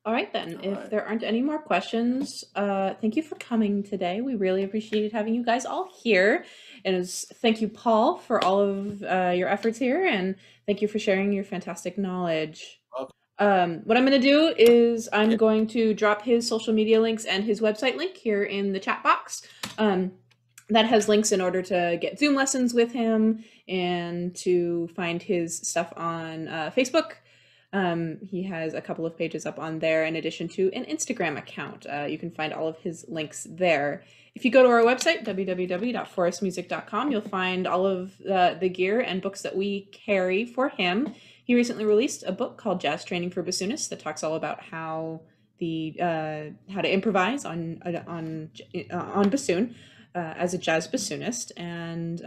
All right, then. If there aren't any more questions, thank you for coming today. We really appreciated having you guys all here. And thank you, Paul, for all of your efforts here. And thank you for sharing your fantastic knowledge. What I'm going to do is I'm going to drop his social media links and his website link here in the chat box. That has links in order to get Zoom lessons with him and to find his stuff on Facebook. He has a couple of pages up on there in addition to an Instagram account. You can find all of his links there. If you go to our website, www.forrestmusic.com, you'll find all of the gear and books that we carry for him. He recently released a book called Jazz Training for Bassoonists that talks all about how to improvise on bassoon as a jazz bassoonist. And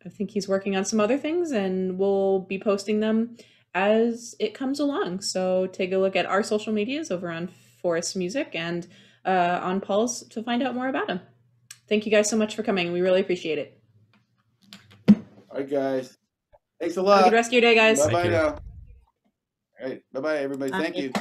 I think he's working on some other things, and we'll be posting them as it comes along. So take a look at our social medias over on Forrests Music and on Paul's to find out more about him. Thank you guys so much for coming. We really appreciate it. All right, guys. Thanks a lot. Have a good rest of your day, guys. Bye-bye now. All right. Bye-bye, everybody. Thank you.